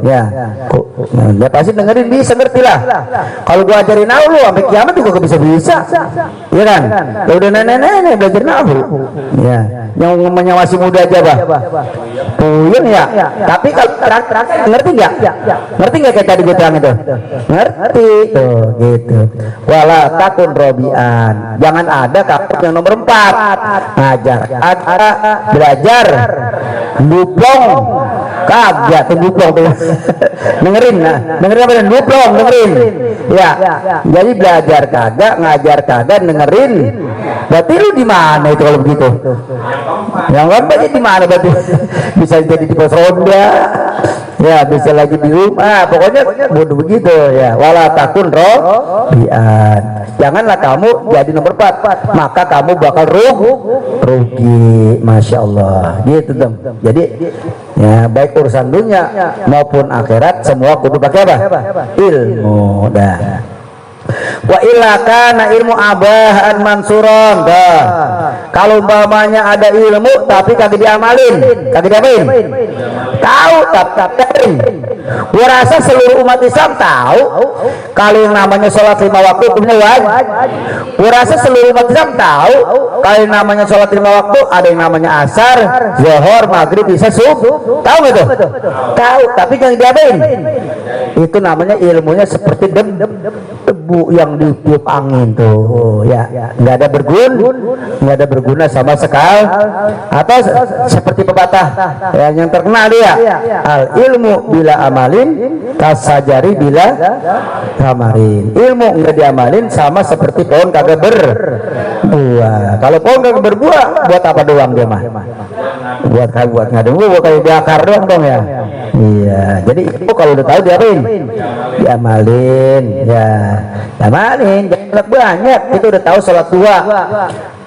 Ya, ya pasti dengerin bisa, ngerti lah. Kalau gua ajarin nahu lu sampai kiamat juga gak bisa, ya kan? Ya udah nenek-nenek belajar nahu. Ya, yang namanya masih muda aja bah, puyeng ya. Tapi kalau terang ngerti nggak? Ngerti nggak kayak tadi gue terang itu? Ngerti tuh, gitu. Wala takun robian, jangan ada kapok yang nomor 4 ngajar, ada belajar, duplong kagak tuh duplong tuh. dengerin apa dan duplong dengerin. Ya, jadi belajar kagak, ngajar kagak, dengerin. Berarti lu di mana itu kalau begitu? Yang keempatnya di mana berarti? Bisa jadi di pos ronda, ya bisa lagi di rumah, pokoknya bodoh begitu ya. Wala takun robian, janganlah kamu jadi nomor 4, maka kamu bakal rugi, masya Allah, gitu dong. Jadi ya baik urusan dunia maupun akhirat semua kudu pakai apa? Ilmu dah. Wa illa kana ilmu abahan mansuron dah. Kalau umpamanya ada ilmu tapi kagak diamalin, kagak diapain? Tahu tapi gua rasa seluruh umat Islam tahu kalau yang namanya sholat 5 waktu hukumnya wajib. Gua rasa seluruh umat Islam tahu kalau yang namanya sholat 5 waktu ada yang namanya asar, zuhur, maghrib, isya, subuh. Tahu nggak tuh? Tahu, tapi jangan diapain. Itu namanya ilmunya seperti debu yang ditiup angin tuh, ya, nggak ada berguna sama sekali. Atau seperti pepatah yang terkenal dia, al ilmu bila amalin kasajari bila tamarin. Ilmu nggak diamalin sama seperti pohon kagak berbuah. Kalau pohon kagak berbuah, buat apa doang dia mah? Buat ngadeng buah kayak bakar doang dong ya. Iya, jadi itu kalau udah tahu diapain? Diamalin, ya, diamalin. Jangan banyak. Itu udah tahu sholat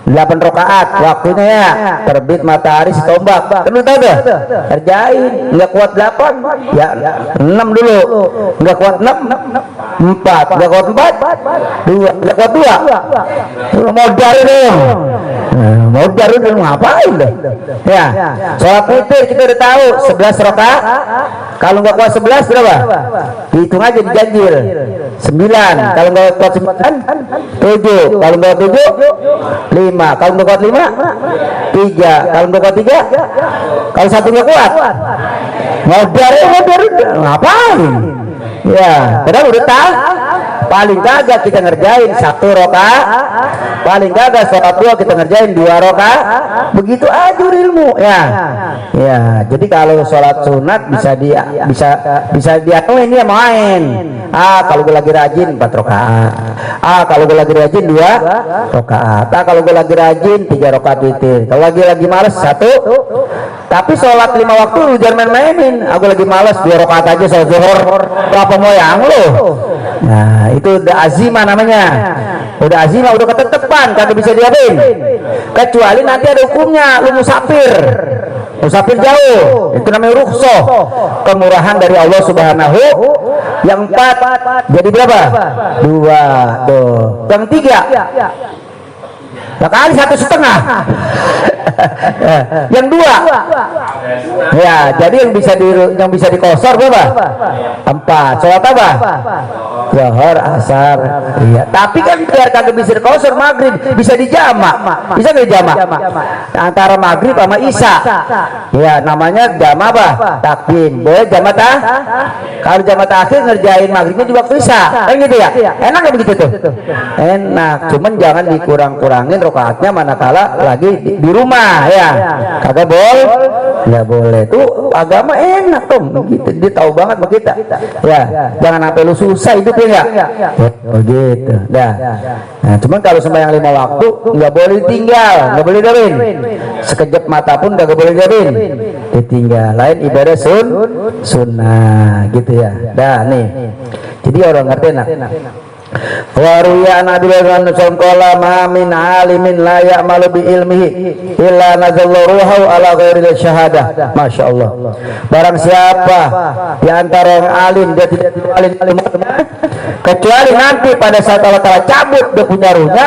8 rakaat waktunya ya, terbit matahari setombak, kan lu tahu dah, kerjain. Nggak kuat 8 ya 6 dulu, nggak kuat 6 4, nggak kuat 4 2, nggak kuat 2 modal dong, modal udah ngapain deh ya. Sholat witir kita udah tahu 11 rakaat, kalau nggak kuat 11 berapa? Hitung aja diganjil 9, kalau nggak kuat 9 7, kalau nggak 7 5, kalau nggak kuat 5 3, kalau nggak kuat 3, kalau 1 nggak kuat modal ngapain ya. Padahal udah tahu paling kagak kita ngerjain 1 rakaat, paling kagak sholat 2 kita ngerjain 2 rakaat, begitu aja ilmu ya. Ya, jadi kalau sholat sunat bisa diakuin ya main. Kalau gue lagi rajin 4 rakaat. Kalau gue lagi rajin 2 rakaat. Kalau gue lagi rajin 3 rakaat witir. Kalau lagi males 1. Tapi sholat 5 waktu lu jangan main-mainin. Aku lagi males 2 rakaat aja sholat zuhur. Apa moyang lu? Nah, itu udah azimah namanya. Udah azimah, udah ketetepan, kagak bisa diapain. Kecuali nanti ada hukumnya, lu musafir jauh, itu namanya rukhsah, kemurahan dari Allah Subhanahu. Yang 4 jadi berapa? 2 tuh. Yang 3 ya kali 1,5. Yang 2 ya, jadi yang bisa dikosor berapa? 4. Sholat apa? Zuhur, asar. Iya, tapi kan biar kagak bisa dikosor maghrib bisa dijamak. Bisa nggak dijamak? Antara maghrib sama isya. Ya, namanya jamak apa? Takdim. Boleh jamak kalau jamak akhir ngerjain maghribnya di waktu isya. Kan gitu ya? Enak nggak begitu tuh? Enak. Cuman jangan dikurang-kurangin rakaatnya manakala lagi di rumah ya. Kagak boleh. Nggak boleh. Tuh agama enak tuh. Gitu. Dia tahu banget sama kita. Ya, jangan sampai lu susah hidup ya. Oh gitu. Dah. Nah, cuman kalau sembahyang 5 waktu nggak boleh ditinggal, nggak boleh diapain. Sekejap mata pun nggak boleh diapain. Ditinggal. Lain ibadah sunnah gitu ya. Dah nih. Jadi orang ngerti enak. Wa ruya an Abi Hurairah qala ma min alimin la ya'malu bi ilmihi illa nazalla ruhu ala ghairi syahadah. Masyaallah. Barang siapa di antara orang alim dia tidak alim kecuali nanti pada saat Allah Taala cabut dia punya ruhnya,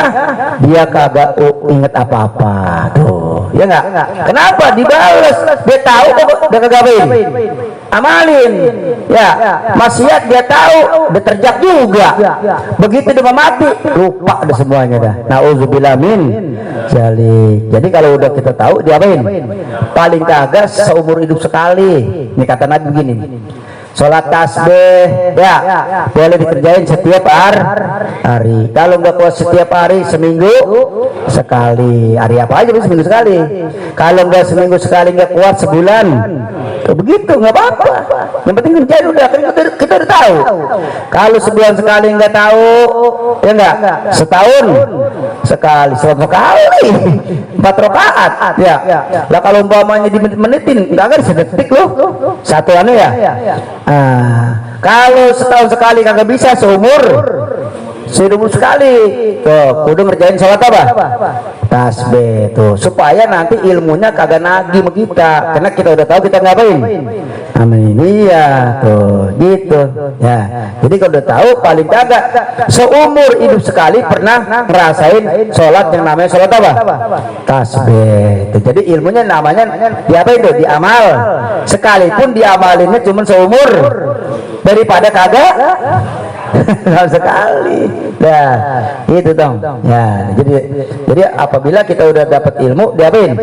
dia kagak ingat apa-apa. Tuh, ya enggak? Kenapa dibales? Dia tahu kok dia kagak amalin. Ya, maksiat dia tahu, dia terjak juga. Begitu dia mati, lupa ada semuanya dah. Nauzubillah min jalik. Jadi kalau udah kita tahu diapain? Paling kagak seumur hidup sekali. Ini kata Nabi begini. Sholat tasbih ya boleh dikerjain setiap hari. Kalau nggak kuat setiap hari, seminggu sekali. Hari apa aja bisa seminggu sekali. Kalau nggak seminggu sekali nggak kuat, sebulan. Begitu nggak apa-apa. Yang penting kerjain udah. Kita udah tahu. Kalau sebulan sekali nggak tahu, ya nggak. Setahun sekali, 100 kali, 4 rakaat. Ya. Lah kalau umpamanya dimenit-menitin, nggak ada sedetik loh. Satuannya ya. Kalau setahun sekali kagak bisa, seumur sekali. Tuh, kudu ngerjain sholat apa? Tasbih tuh, supaya nanti ilmunya kagak nagih sama kita, karena kita udah tahu kita ngapain. Amin. Iya tuh, gitu. Ya. Jadi kalau udah tahu, paling kagak seumur hidup sekali pernah ngerasain sholat yang namanya sholat apa? Tasbih. Tuh, jadi ilmunya namanya diapain tuh? Diamal. Sekalipun diamalinnya cuma seumur, daripada kagak sekali. Nah, itu dong. Ya, jadi apabila kita udah dapat ilmu, diapain?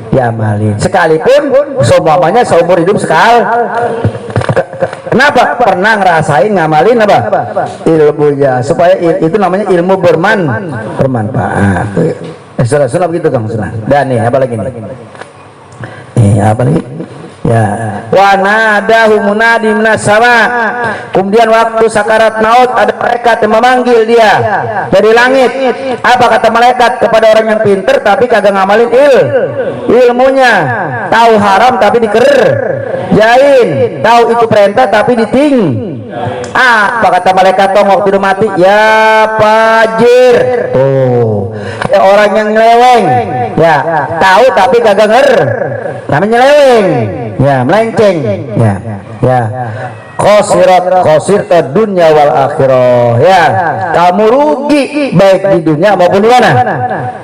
Diamalin. Sekalipun semuanya seumur hidup sekali. Kenapa? Pernah ngerasain ngamalin apa? Ilmunya, supaya itu namanya ilmu bermanfaat. Sudah begitu dong, sudah. Dan nih apa lagi nih? Apa lagi? Ya, wa nadahu munadi minas sama. Kemudian waktu sakarat maut ada malaikat yang memanggil dia dari langit. Apa kata malaikat kepada orang yang pinter tapi kagak ngamalin ilmunya? Tahu haram tapi dikerjain, tahu itu perintah tapi diting. Apa kata malaikat tong waktu udah mati? Ya fajir. Oh, ya orang yang nyeleweng. Ya, tahu tapi kagak namanya nyeleweng. Ya, melenceng. Ya. Khosir dunya wal akhirah. Ya, kamu rugi baik di dunia maupun di mana?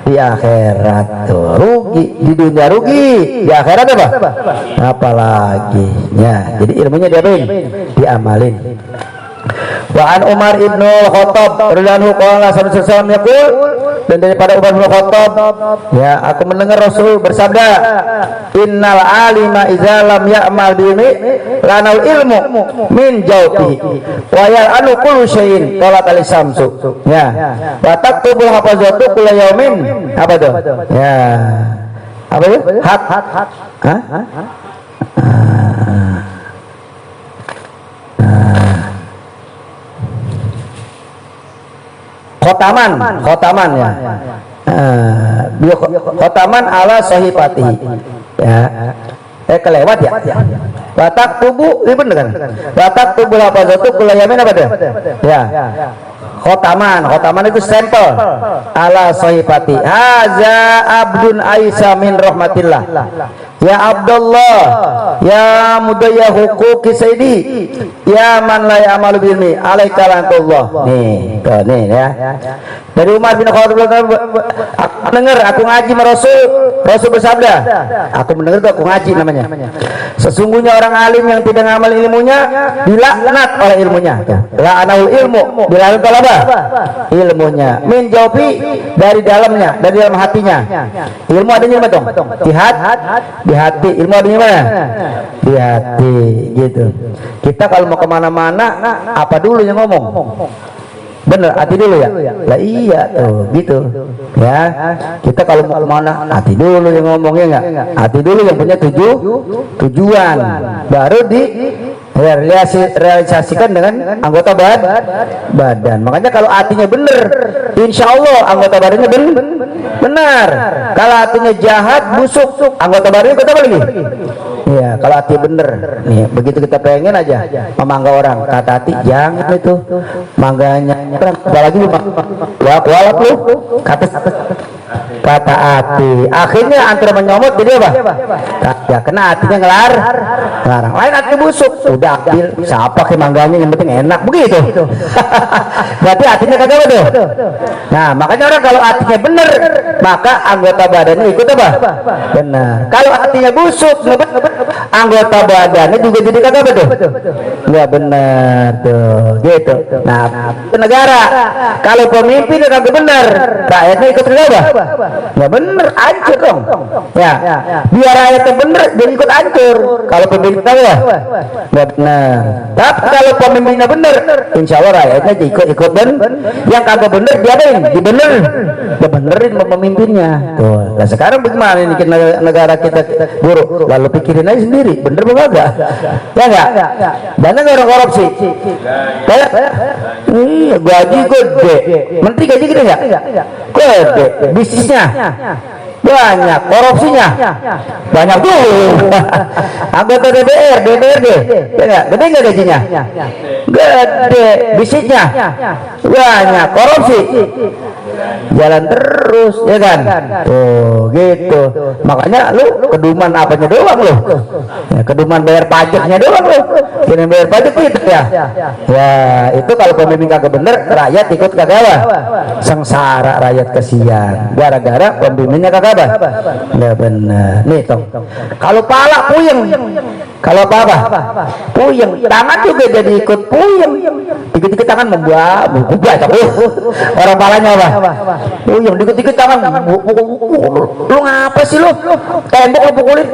Di akhirat. Tuh, rugi di dunia, rugi di akhirat apa? Apalagi. Ya, jadi ilmunya diapain? Diamalin. Wa an Umar ibnu Khattab radhiyallahu qala sallallahu yaqul, dan daripada Umar bin Khattab, ya, aku mendengar Rasul bersabda, innal alima idza lam ya'mal bi ilmi lanal ilmu min jawfi wa ya'alu kullu syai'in qala tali samsu. Ya, wa taktubu hafazatu kullu yaumin. Apa tuh? Ya, apa itu? Hak. Hah? Khotaman ya. Khotaman ala sahifati. Ya. Kelewat ya. Batak tubuh, ini bener kan? Batak tubuh apa zatu kulayamin apa dia? Ya. Khotaman itu stempel ala sahifati. Haza abdun Aisyah min rahmatillah. Ya Abdullah, ya mudayya huquqi sayyidi, ya man la ya'malu bil ilmi, alaika lanatullah. Nih ya. Dari Umar bin Khattab, aku dengar, aku ngaji sama Rasul bersabda, aku mendengar tuh, aku ngaji namanya. Sesungguhnya orang alim yang tidak ngamal ilmunya dilaknat oleh ilmunya. La'anul ilmu, dilaknat oleh apa? Ilmunya. Min jawfi, dari dalamnya, dari dalam hatinya. Ilmu adanya di mana dong? Di hati. Ilmu adanya mana? Di hati, gitu. Kita kalau mau kemana-mana, apa dulu yang ngomong? Bener, hati dulu ya? Lah iya tuh, gitu. Ya, kita kalau mau kemana, hati dulu yang ngomongnya, enggak? Hati dulu yang punya tujuan, baru realisasikan dengan anggota badan. Makanya kalau hatinya benar, insya Allah anggota badannya benar. Kalau hatinya jahat, busuk, anggota badannya ikut apa lagi? Iya, kalau hati bener nih, begitu kita pengen aja memangga orang, kata hati jangan itu mangganya, apalagi walap lu, kata hati, akhirnya antara menyomot jadi apa? Ya kena hatinya ngelarang, lain hati busuk, udah ambil siapa ke mangganya yang penting enak begitu. Berarti hatinya kagak betul. Nah makanya orang kalau hatinya bener, maka anggota badannya ikut apa? Benar. Kalau hatinya busuk, anggota badannya juga jadi kagak betul. Nggak benar tuh, gitu. Nah negara kalau pemimpin kagak benar, rakyatnya ikut apa? Nggak bener, hancur dong. Ya, biar rakyatnya bener, dia ikut hancur. Kalau pemimpin tahu ya, nggak benar. Tapi kalau pemimpinnya bener, insya Allah rakyatnya ikut yang kagak bener dibenerin sama pemimpinnya. Tuh, nah sekarang bagaimana ini negara kita buruk? Lalu pikirin aja sendiri, bener apa enggak? Ya enggak? Dana orang korupsi. Kayak iya, gaji gede. Menteri gaji gede enggak? Gede. Bisnisnya banyak, korupsinya banyak tuh. Anggota DPR, DPRD, ya enggak? Gede enggak gajinya? Gede. Bisnisnya banyak, korupsi jalan terus, ya kan? Oh gitu. Makanya lu keduman apanya doang lu? Ya, keduman bayar pajaknya doang lu. Kini bayar pajak itu ya. Ya itu kalau pemimpin kagak bener, rakyat ikut kagak apa? Sengsara rakyat, kesian. Gara-gara pemimpinnya kagak apa? Nggak bener. Nih toh. Kalau pala puyeng, kalau apa? Puyeng. Tangan juga jadi ikut puyeng. Dikit-dikit tangan membuat orang palanya apa? Puyeng, dikit-dikit tangan lu ngapa sih lu? Tembok lu pukulin.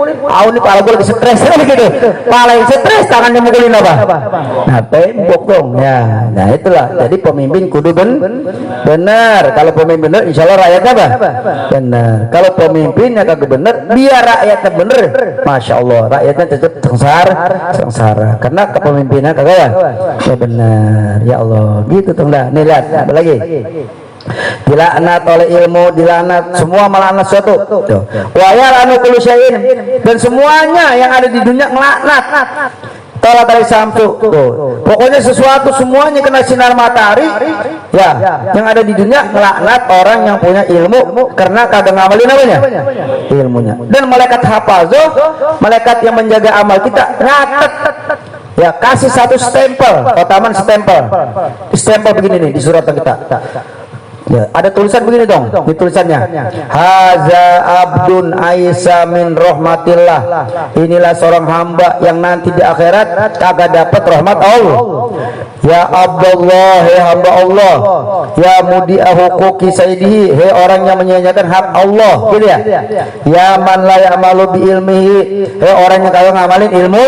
Nih pala gue lagi stres gitu. Pala yang stres, tangannya mukulin apa? Nah tembok dong ya. Nah itulah, jadi pemimpin kudu benar. Kalau pemimpin benar, insya Allah rakyatnya apa? Benar. Kalau pemimpinnya kagak benar, biar rakyatnya benar, masya Allah rakyatnya tetap sengsara karena kepemimpinan kagak ya benar. Ya Allah gitu tuh. Dah nih lihat apa lagi, dilaknat oleh ilmu, dilaknat semua, melaknat suatu. Wa anu kullu syai'in, dan semuanya yang ada di dunia ngelaknat. Tolak dari samsu tuh. Pokoknya sesuatu semuanya kena sinar matahari ya, yang ada di dunia ngelaknat orang yang punya ilmu karena kagak ngamalin namanya ilmunya. Dan malaikat hafazoh, malaikat yang menjaga amal kita ratet ya, kasih satu stempel, otaman stempel begini nih di surat kita. Ya, ada tulisan begini dong, di tulisannya haza abdun aisa min rahmatillah, inilah seorang hamba yang nanti di akhirat kagak dapat rahmat Allah. Ya Abdullah, ya hamba Allah, ya mudi'ahu huquqi sayyidihi, he orang yang menyia-nyiakan hak Allah, gitu ya. Ya man la ya'malu bi ilmihi, he orang yang kagak ngamalin ilmu.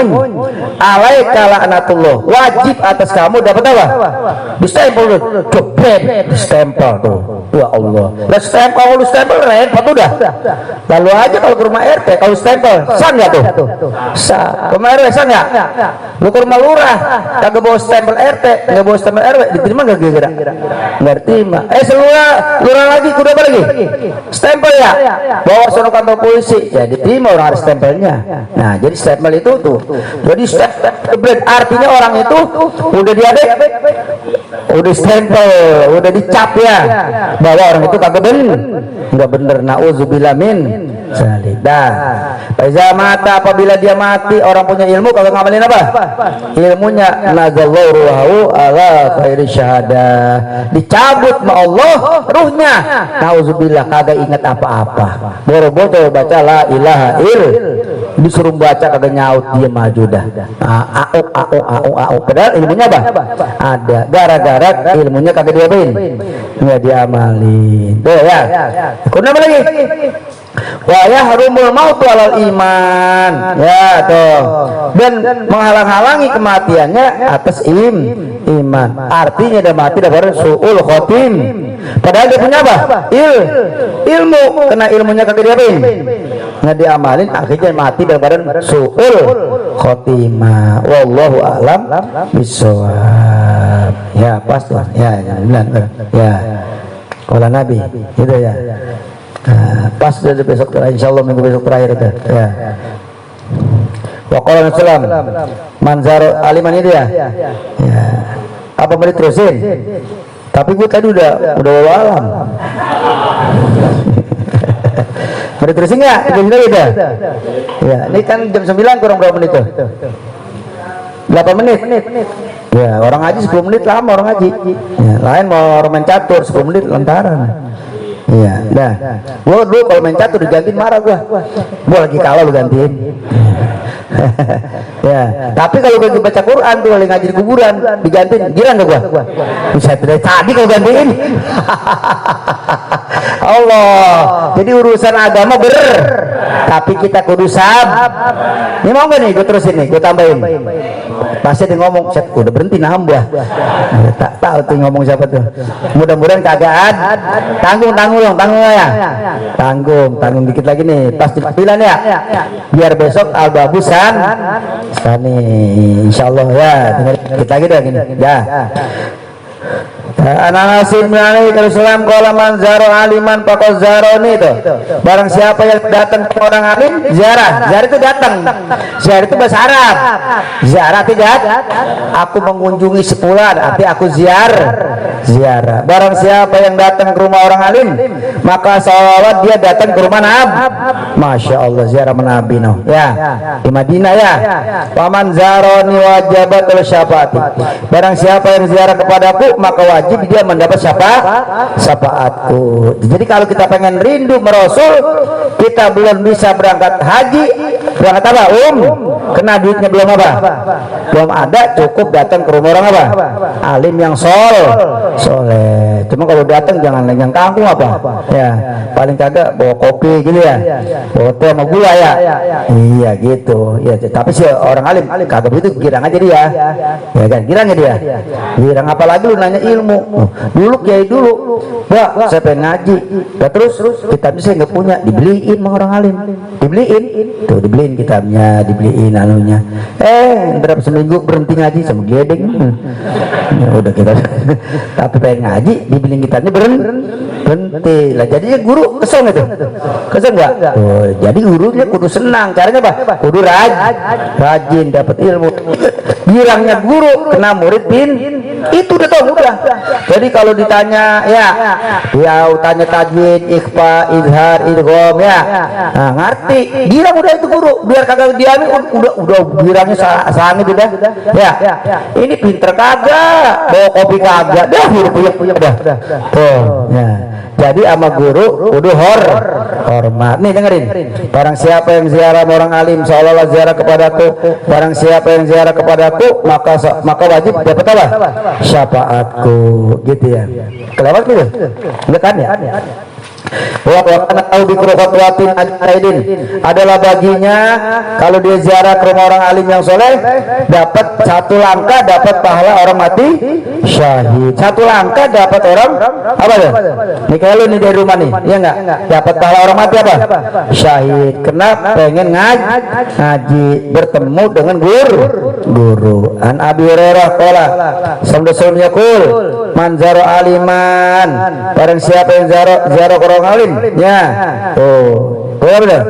Alaika la'natullah, wajib atas kamu dapat apa? Distempel, jebret, distempel tuh. Ya Allah. Lah stempel, lu stempel repot udah. Lalu aja kalau ke rumah RT, kalau stempel, sah nggak tuh? Sah. Kemarin sah nggak? Lu ke rumah lurah, kagak bawa stempel RT, nggak bawa stempel RW, diterima nggak kira-kira? Nggak terima. Lurah lagi, kuda apa lagi? Stempel ya? Bawa sono kantor polisi, ya diterima orang ada stempelnya. Nah, jadi stempel itu tuh. Jadi stempel artinya orang itu udah udah stempel, udah dicap ya, bahwa orang itu kagak nggak bener. Nauzubillah min zalik. Faiza mata, apabila dia mati orang punya ilmu kagak ngamalin apa? Ilmunya, nazallahu ruhahu ala khairi syahadah, dicabut ma Allah ruhnya. Nauzubillah, kagak ingat apa-apa. Boro-boro baca la ilaha disuruh baca kagak nyaut, dia maju dah. Au. Padahal ilmunya apa? Ada. Gara-gara ilmunya kagak diapain? Nggak diamalin. Tuh ya. Kenapa lagi? Wa yahrumul mautu alal iman. Ya tuh. Dan menghalang-halangi kematiannya atas iman. Artinya dia mati dapat suul khotim. Padahal dia punya apa? Ilmu. Kena ilmunya kagak diapain? nggak diamalin akhirnya mati dalam keadaan su'ul khotimah. Wallahu a'lam bishawab. Ya pas tuh ya kalau Nabi gitu ya. Nah, pas dari besok insyaallah minggu besok terakhir itu ya. Wa qala salam manzar aliman itu ya. Ya. Apa mau diterusin? Tapi gue tadi udah alam. Mau diterusin nggak? Bener gitu. Ya, ini kan jam 9 kurang berapa menit tuh? 8 menit. Ya, orang ngaji 10 menit lama orang ngaji. Ya, lain mau orang main catur 10 menit lantaran. Iya, nah, gua dulu kalau main catur digantiin marah gua lagi kalah lu gantiin. Ya, tapi kalau gue baca Quran tuh lagi ngaji di kuburan digantiin, girang gak gua? Bisa dari tadi kalau gantiin. Allah, jadi urusan agama tapi kita kudu ini mau gak nih gue terusin nih, gue tambahin. Pasti dia ngomong, set udah berhenti nambah. Tak tahu tuh ngomong siapa tuh. Mudah-mudahan kagak ada. Tanggung ya. Tanggung dikit lagi nih. Pas di pilihan ya. Biar besok al-babusan. Insyaallah ya. Dengar dikit lagi deh gini. Ya. Anasin melalui Islam kalau manzaro aliman pakau zaroni itu. Barang siapa yang datang ke orang alim ziarah itu datang. Ziarah itu bahasa Arab. Ziarah tidak. Aku mengunjungi sepulan, arti aku ziarah. Barang siapa yang datang ke rumah orang alim, maka seolah dia datang ke rumah Nabi. Masya Allah ziarah Nabi no. Ya di Madinah ya. Paman zaroni wajibat oleh syafaati. Barang siapa yang ziarah kepadaku maka wajib dia mendapat syafaatku. Jadi kalau kita pengen rindu merasul, kita belum bisa berangkat haji, berangkat apa? Kena duitnya belum apa? Belum ada, cukup datang ke rumah orang apa? Alim yang soleh. Cuma kalau datang jangan yang kangkung apa? Ya, paling kagak bawa kopi gitu ya, bawa teh sama gula ya. Iya gitu. Ya, tapi si orang alim kagak begitu, girang aja dia. Ya kan, girang aja dia. Girang apalagi lu nanya ilmu. Dulu kiai dulu, Mbak, saya pengen ngaji. Nah, terus kitabnya saya nggak punya, dibeliin sama orang alim, dibeliin kitabnya, dibeliin anunya. Berapa seminggu berhenti ngaji sama gedeng. Ya udah kita, tapi pengen ngaji, dibeliin kitabnya berhenti. Lah jadinya guru kesel itu, nggak? Jadi gurunya kudu senang, caranya apa? Kudu rajin dapat ilmu. Bilangnya guru kena murid itu udah tahu udah. Jadi kalau ditanya tanya tajwid, ikhfa, izhar, idgham ya. Nah, ngerti. Bilang udah itu guru, biar kagak diamin udah bilangnya sangit udah. Ya. Ini pinter kagak, bawa kopi kagak. Dah puyek udah. Tuh, ya. Jadi sama guru udah hormat. Nih dengerin. Barang siapa yang ziarah orang alim seolah-olah ziarah kepadaku, barang siapa yang ziarah kepadaku maka wajib dapat apa? Syafaatku, gitu ya. Kelewat gitu? Enggak kan ya? Wa kana au bikru khatwatin ajraidin adalah baginya kalau dia ziarah ke rumah orang alim yang soleh dapat satu langkah dapat pahala orang mati syahid. Satu langkah dapat orang apa tuh? Nih kalau nih dari rumah nih, ya enggak? Dapat pahala orang mati apa? Syahid. Kenapa? Pengen ngaji bertemu dengan guru. An Abi Hurairah qala samdasum yaqul man zara aliman, barang siapa yang ziarah orang alim ya benar.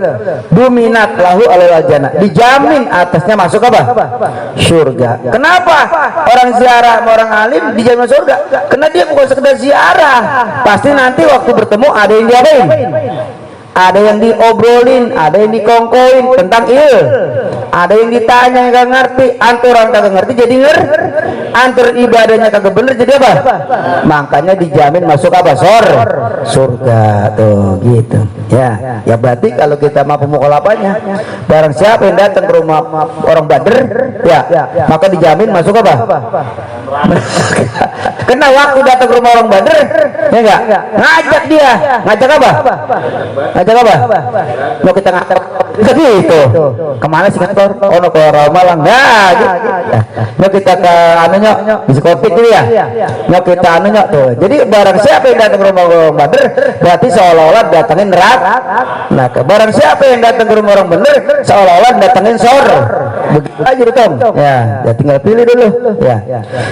Duminat lahu alal jannah, dijamin atasnya masuk apa? Surga. Kenapa orang ziarah orang alim dijamin surga? Karena dia bukan sekedar ziarah, pasti nanti waktu bertemu ada yang diapain? Ada yang diobrolin, ada yang dikongkoin tentang ada yang ditanya yang gak ngerti, antur orang kagak ngerti jadi antur ibadahnya kagak bener jadi apa? Makanya dijamin masuk apa? Surga tuh gitu. Ya berarti kalau kita mampu mukhalafahnya, barang siapa yang datang ke rumah orang Badr, maka dijamin masuk apa? Kena waktu datang ke rumah orang Badr, ya enggak? Ngajak dia, ngajak apa? Mau kita ngajak gitu. Kemana sih kantor? Oh no ke Malang. Nah, gitu. Nyok kita ke anunya diskotik itu ya. Nyok kita anunya tuh. Jadi barang siapa yang datang ke rumah orang Badr berarti seolah-olah datangin neraka. Nah, barang siapa yang datang ke rumah orang bener seolah-olah datangin sor. Begitu aja Tom. Ya, tinggal pilih dulu. Ya.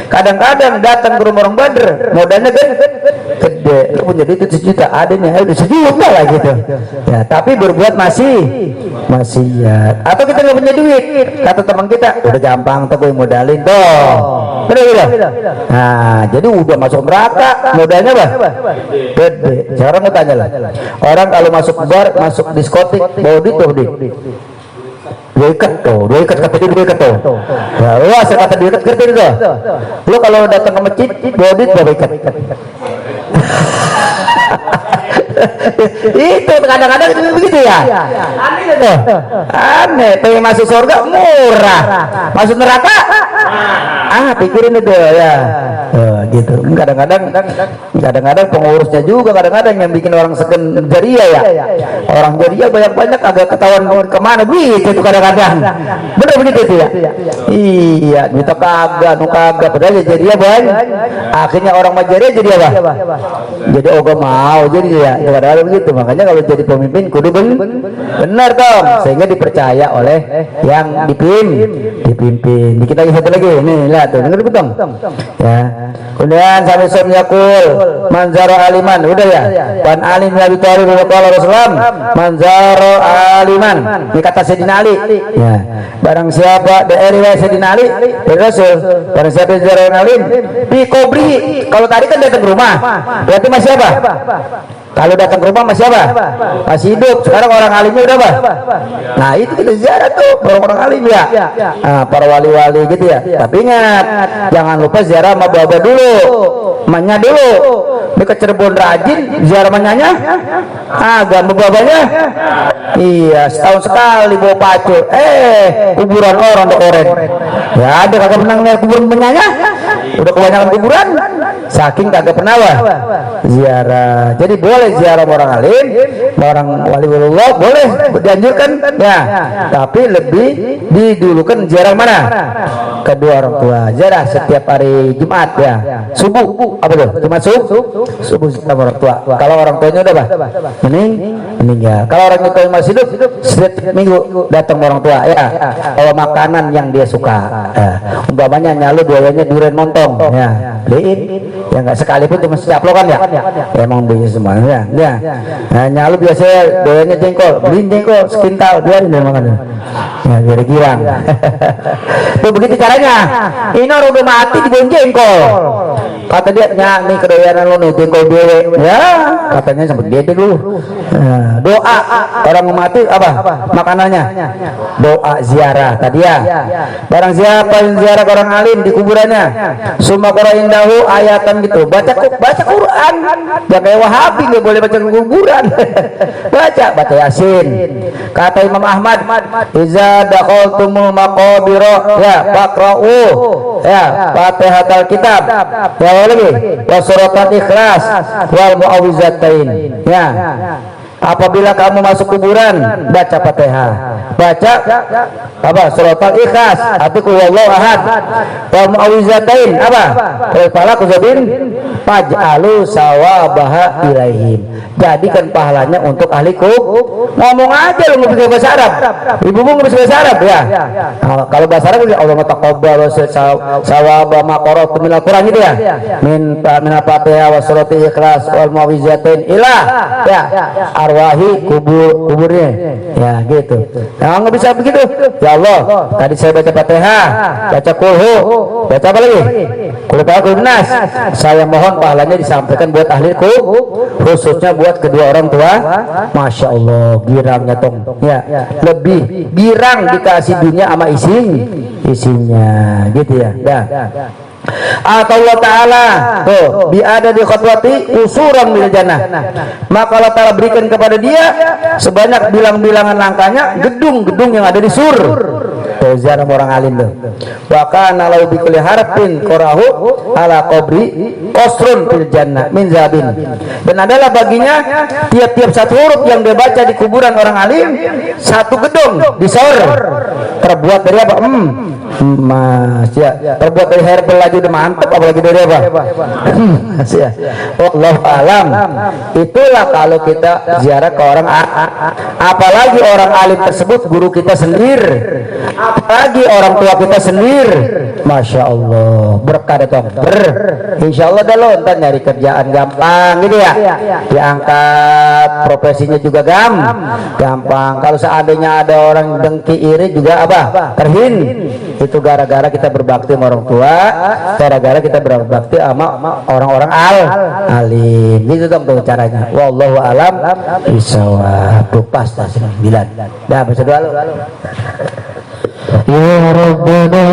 Kadang-kadang datang ke rumah orang Badr modalnya gede. Lu punya duit 1 juta, adanya udah 1 juta lah gitu. Ya, tapi berbuat masih ya. Atau kita nggak punya duit, kata teman kita, udah gampang tuh gue modalin tuh. Bener. Nah, jadi udah masuk neraka, modalnya apa? Gede. Sekarang mau tanya lah, orang kalau masuk bar, masuk diskotik, bawa duit tuh dua ikat kata dia 2 ikat tuh. Ya, lu asal kata 2 ikat ngerti itu. Lu kalau datang ke masjid, bawa duit berapa ikat? Itu kadang-kadang itu begitu ya. Aneh itu. Aneh, pengen masuk surga murah, masuk neraka pikirin itu ya. Gitu. Kadang-kadang pengurusnya juga kadang-kadang yang bikin orang segen jariah ya. Orang jariah banyak-banyak agak ketahuan kemana gitu itu kadang-kadang. Bener begitu itu ya. Iya, kita kagak padahal jariah banyak. Akhirnya orang majariah jadi apa? Jadi ogah mau jadi ya. Kadang-kadang begitu. Makanya kalau jadi pemimpin kudu benar Tom, sehingga dipercaya oleh yang dipimpin. Dikit lagi satu lagi. Nih, lihat tuh, dengar betul. Ya. Kemudian sampai yakul manzaro aliman, udah ya. Wan alim Nabi Thalib qala Rasulullah manzaro aliman. Ini kata Sayyidina Ali. Ya. Barang siapa dari riwayat Sayyidina Ali dari Rasul, barang siapa ziarah alim bi kubri. Kalau tadi kan datang ke rumah, berarti masih apa? Kalau datang ke rumah masih apa? Masih hidup. Sekarang orang alimnya udah apa? Nah itu kita ziarah tuh orang-orang alim ya. Nah, para wali-wali gitu ya. Tapi ingat, jangan lupa ziarah sama baba dulu, emaknya dulu. Dekat Cirebon rajin ziarah emaknya, agak sama babanya. Iya, setahun sekali bawa pacul. Kuburan orang udah oren. Ya ada kagak pernah ngeliat kuburan emaknya. Udah kebanyakan kuburan. Saking kagak pernah ziarah. Jadi boleh ziarah orang alim, orang waliullah boleh dianjurkan ya. Tapi lebih didulukan ziarah mana? Kedua orang tua. Ziarah setiap hari Jumat ya. Subuh apa tuh? Jumat subuh sama orang tua. Kalau orang tuanya udah apa? Meninggal. Kalau orang tua masih hidup, setiap minggu datang orang tua ya. Bawa makanan yang dia suka. Umpamanya nyalu doanya durian montong ya. Beliin. Ya nggak sekalipun cuma secaplokan ya. Emang beli semuanya ya. Nah, nyalu biasanya doanya jengkol, beliin jengkol sekintal biarin dia makan. Ya biar girang. Tuh begitu caranya. Ini orang udah mati dibuang jengkol. Kata dia, nih kedoyanan lo nih jengkol bele. Ya, katanya sampai dia dulu. Doa orang mati apa? Makanannya. Doa ziarah tadi ya. Barang siapa yang ziarah orang alim di kuburannya, summa qura'in dahu ayatan gitu. Baca Quran. Jangan kayak Wahabi nggak boleh baca kuburan. baca Yasin. Kata Imam Ahmad, iza dakhaltumul maqabira ya faqra'u ya Fatihatul kitab. Ya lagi wa suratul ikhlas wal mu'awwizatain. Ya. Apabila kamu masuk kuburan, baca Fatihah, baca apa? Suratul Ikhlas, atau qul huwallahu ahad, wal mu'awwizatain apa? Qul falaq zabin faj'alu sawabaha ilaihim. Jadikan pahalanya untuk ahli ngomong aja lu nggak bisa bahasa Arab. Ibu-ibu nggak bisa bahasa Arab ya. Kalau bahasa Arab ya Allah taqabbal sawaba ma qara'tu min al-Qur'an gitu ya. Min Fatihah wa suratul Ikhlas wal mu'awwizatain ila ya. Arwahi kuburnya ya gitu. Nah nggak bisa begitu ya Allah. Tadi saya baca Fatihah, baca kulhu, baca apa lagi? Kulhu nas. Saya mohon pahalanya disampaikan buat ahli khususnya buat kedua orang tua. Masya Allah girangnya tong ya. Lebih girang dikasih dunia sama isinya gitu ya. Dah. Atau Allah Ta'ala tuh biada di khutwati usuran minal jannah, maka Allah Ta'ala berikan kepada dia sebanyak bilang-bilangan langkahnya gedung-gedung yang ada di tuh ziarah orang alim tuh. Wa kana lau bi kulli harfin qarahu ala qabri qasrun fil jannah min zabin. Dan adalah baginya tiap-tiap satu huruf yang dia baca di kuburan orang alim satu gedung di sorga terbuat dari apa? Mas ya, terbuat dari herbal lagi udah mantep, apalagi dari apa? Ya. Allah alam. Itulah kalau kita ziarah ke orang, apalagi orang alim tersebut guru kita sendiri, apalagi orang tua kita sendiri. Masya Allah, berkah datang insya Allah dah lo ntar nyari kerjaan gampang gitu ya, diangkat profesinya juga gampang. Kalau seandainya ada orang dengki iri juga apa terhin, itu gara-gara kita berbakti sama orang tua, gara-gara kita berbakti sama orang-orang alim. Itu dong tuh caranya. Wallahu alam bisawab. Tuh pas 9. Dah berdoa lu. Ya Rabbana